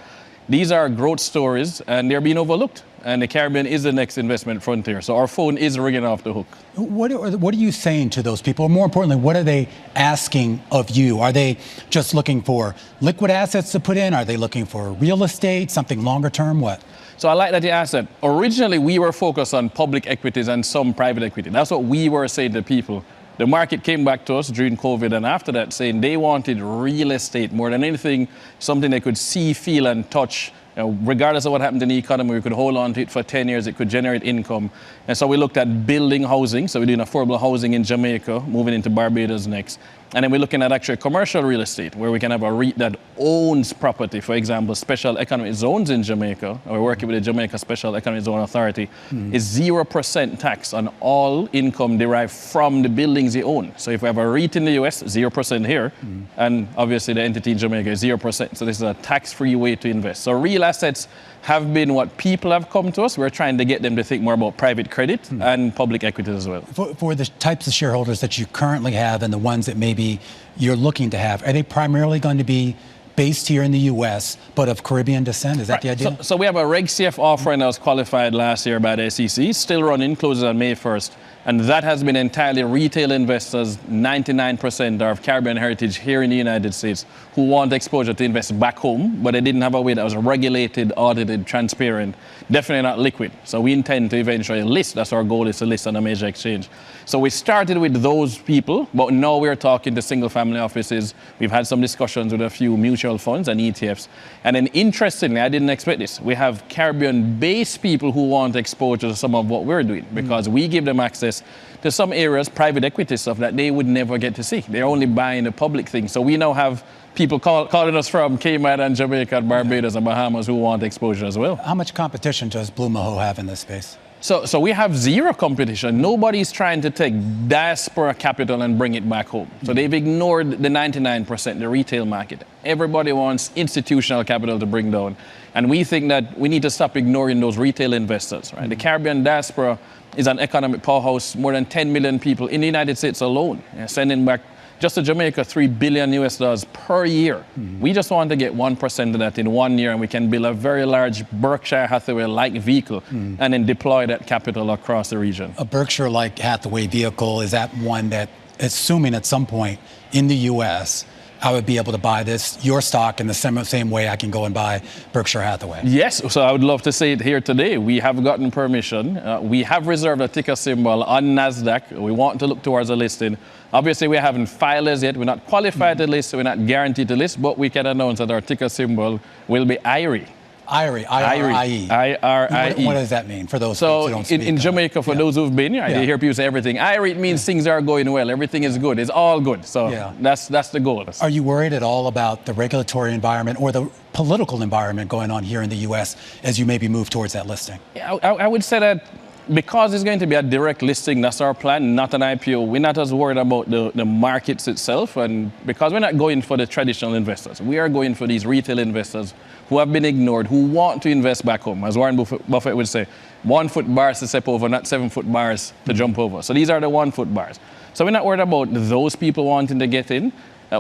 These are growth stories, and they're being overlooked. And the Caribbean is the next investment frontier. So our phone is ringing off the hook. What are you saying to those people? Or more importantly, what are they asking of you? Are they just looking for liquid assets to put in? Are they looking for real estate, something longer term? What? So I like that you asked that. Originally, we were focused on public equities and some private equity. That's what we were saying to people. The market came back to us during COVID and after that saying they wanted real estate more than anything, something they could see, feel, and touch. Regardless of what happened in the economy, we could hold on to it for 10 years. It could generate income. And so we looked at building housing. So we're doing affordable housing in Jamaica, moving into Barbados next. And then we're looking at actually commercial real estate, where we can have a REIT that owns property. For example, special economic zones in Jamaica, or we're working with the Jamaica Special Economic Zone Authority, is 0% tax on all income derived from the buildings you own. So if we have a REIT in the US, 0% here, and obviously the entity in Jamaica is 0%. So this is a tax-free way to invest. So real assets have been what people have come to us. We're trying to get them to think more about private credit and public equities as well. For the types of shareholders that you currently have and the ones that maybe you're looking to have, are they primarily going to be based here in the U.S., but of Caribbean descent? Is that the idea? So we have a Reg CF offering that was qualified last year by the SEC, still running, closes on May 1st. And that has been entirely retail investors, 99% are of Caribbean heritage here in the United States, who want exposure to invest back home, but they didn't have a way that was regulated, audited, transparent, definitely not liquid. So we intend to eventually list. That's our goal, is to list on a major exchange. So we started with those people, but now we're talking to single family offices. We've had some discussions with a few mutual funds and ETFs. And then interestingly, I didn't expect this. We have Caribbean-based people who want exposure to some of what we're doing because we give them access to some areas, private equity stuff that they would never get to see. They're only buying the public thing. So we now have people calling us from Cayman and Jamaica and Barbados and Bahamas who want exposure as well. How much competition does Blue Mahoe have in this space? So we have zero competition. Nobody's trying to take diaspora capital and bring it back home. So they've ignored the 99%, the retail market. Everybody wants institutional capital to bring down. And we think that we need to stop ignoring those retail investors, right? The Caribbean diaspora is an economic powerhouse, more than 10 million people in the United States alone, sending back just to Jamaica $3 billion US per year. We just want to get 1% of that in 1 year, and we can build a very large Berkshire Hathaway-like vehicle and then deploy that capital across the region. A Berkshire-like Hathaway vehicle, is that one that, assuming at some point in the U.S., I would be able to buy your stock in the same way I can go and buy Berkshire Hathaway? Yes, so I would love to say it here today. We have gotten permission. We have reserved a ticker symbol on NASDAQ. We want to look towards a listing. Obviously, we haven't filed as yet. We're not qualified to list, so we're not guaranteed to list, but we can announce that our ticker symbol will be IRI. I-R-I-E. I-R-I-E. What does that mean for those who don't speak? So in Jamaica, for those who've been, they hear people say everything. I-R-E means things are going well. Everything is good. It's all good. So that's the goal. Are you worried at all about the regulatory environment or the political environment going on here in the U.S. as you maybe move towards that listing? I would say that because it's going to be a direct listing, that's our plan, not an IPO. We're not as worried about the markets itself, and because we're not going for the traditional investors. We are going for these retail investors who have been ignored, who want to invest back home. As Warren Buffett would say, 1 foot bars to step over, not 7 foot bars to jump over. So these are the 1 foot bars. So we're not worried about those people wanting to get in.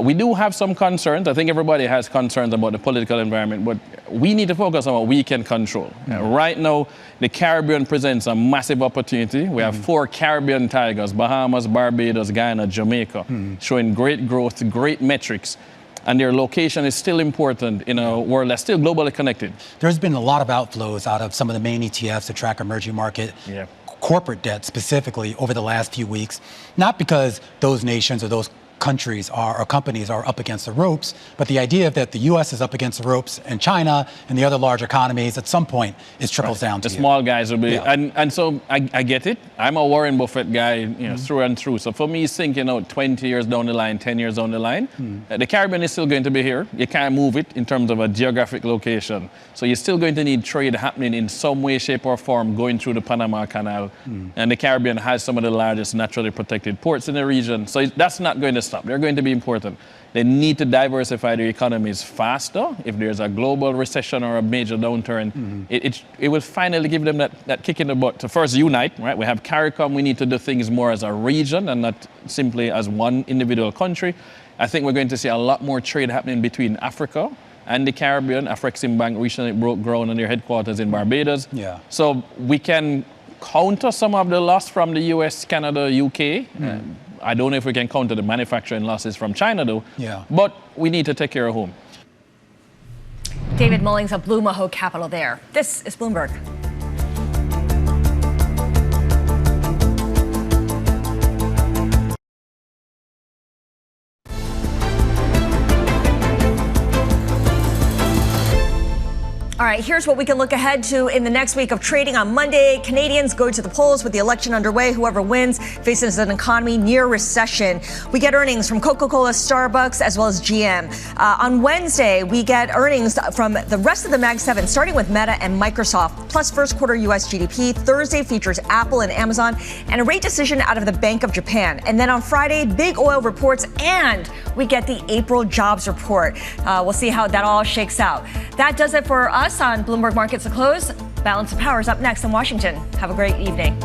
We do have some concerns. I think everybody has concerns about the political environment, but we need to focus on what we can control. Right now, the Caribbean presents a massive opportunity. We have 4 Caribbean tigers, Bahamas, Barbados, Guyana, Jamaica, showing great growth, great metrics. And their location is still important in a world that's still globally connected. There's been a lot of outflows out of some of the main ETFs that track emerging market corporate debt specifically over the last few weeks, not because those nations or those countries or companies are up against the ropes, but the idea that the U.S. is up against the ropes and China and the other large economies at some point is trickles down to the small guys will be, and so I get it. I'm a Warren Buffett guy, through and through. So for me, thinking out 20 years down the line, 10 years down the line, the Caribbean is still going to be here. You can't move it in terms of a geographic location. So you're still going to need trade happening in some way, shape, or form going through the Panama Canal. And the Caribbean has some of the largest naturally protected ports in the region. So that's not going to stop. They're going to be important. They need to diversify their economies faster. If there's a global recession or a major downturn, it will finally give them that kick in the butt to first unite, right? We have CARICOM. We need to do things more as a region and not simply as one individual country. I think we're going to see a lot more trade happening between Africa and the Caribbean. Afreximbank recently broke ground on their headquarters in Barbados. So we can counter some of the loss from the US, Canada, UK. I don't know if we can counter the manufacturing losses from China, though. But we need to take care of home. David Mullings of Mahoe Capital there. This is Bloomberg. All right, here's what we can look ahead to in the next week of trading. On Monday, Canadians go to the polls with the election underway. Whoever wins faces an economy near recession. We get earnings from Coca-Cola, Starbucks, as well as GM. On Wednesday, we get earnings from the rest of the Mag 7, starting with Meta and Microsoft, plus first quarter U.S. GDP. Thursday features Apple and Amazon, and a rate decision out of the Bank of Japan. And then on Friday, big oil reports, and we get the April jobs report. We'll see how that all shakes out. That does it for us on Bloomberg Markets to Close. Balance of Power is up next in Washington. Have a great evening.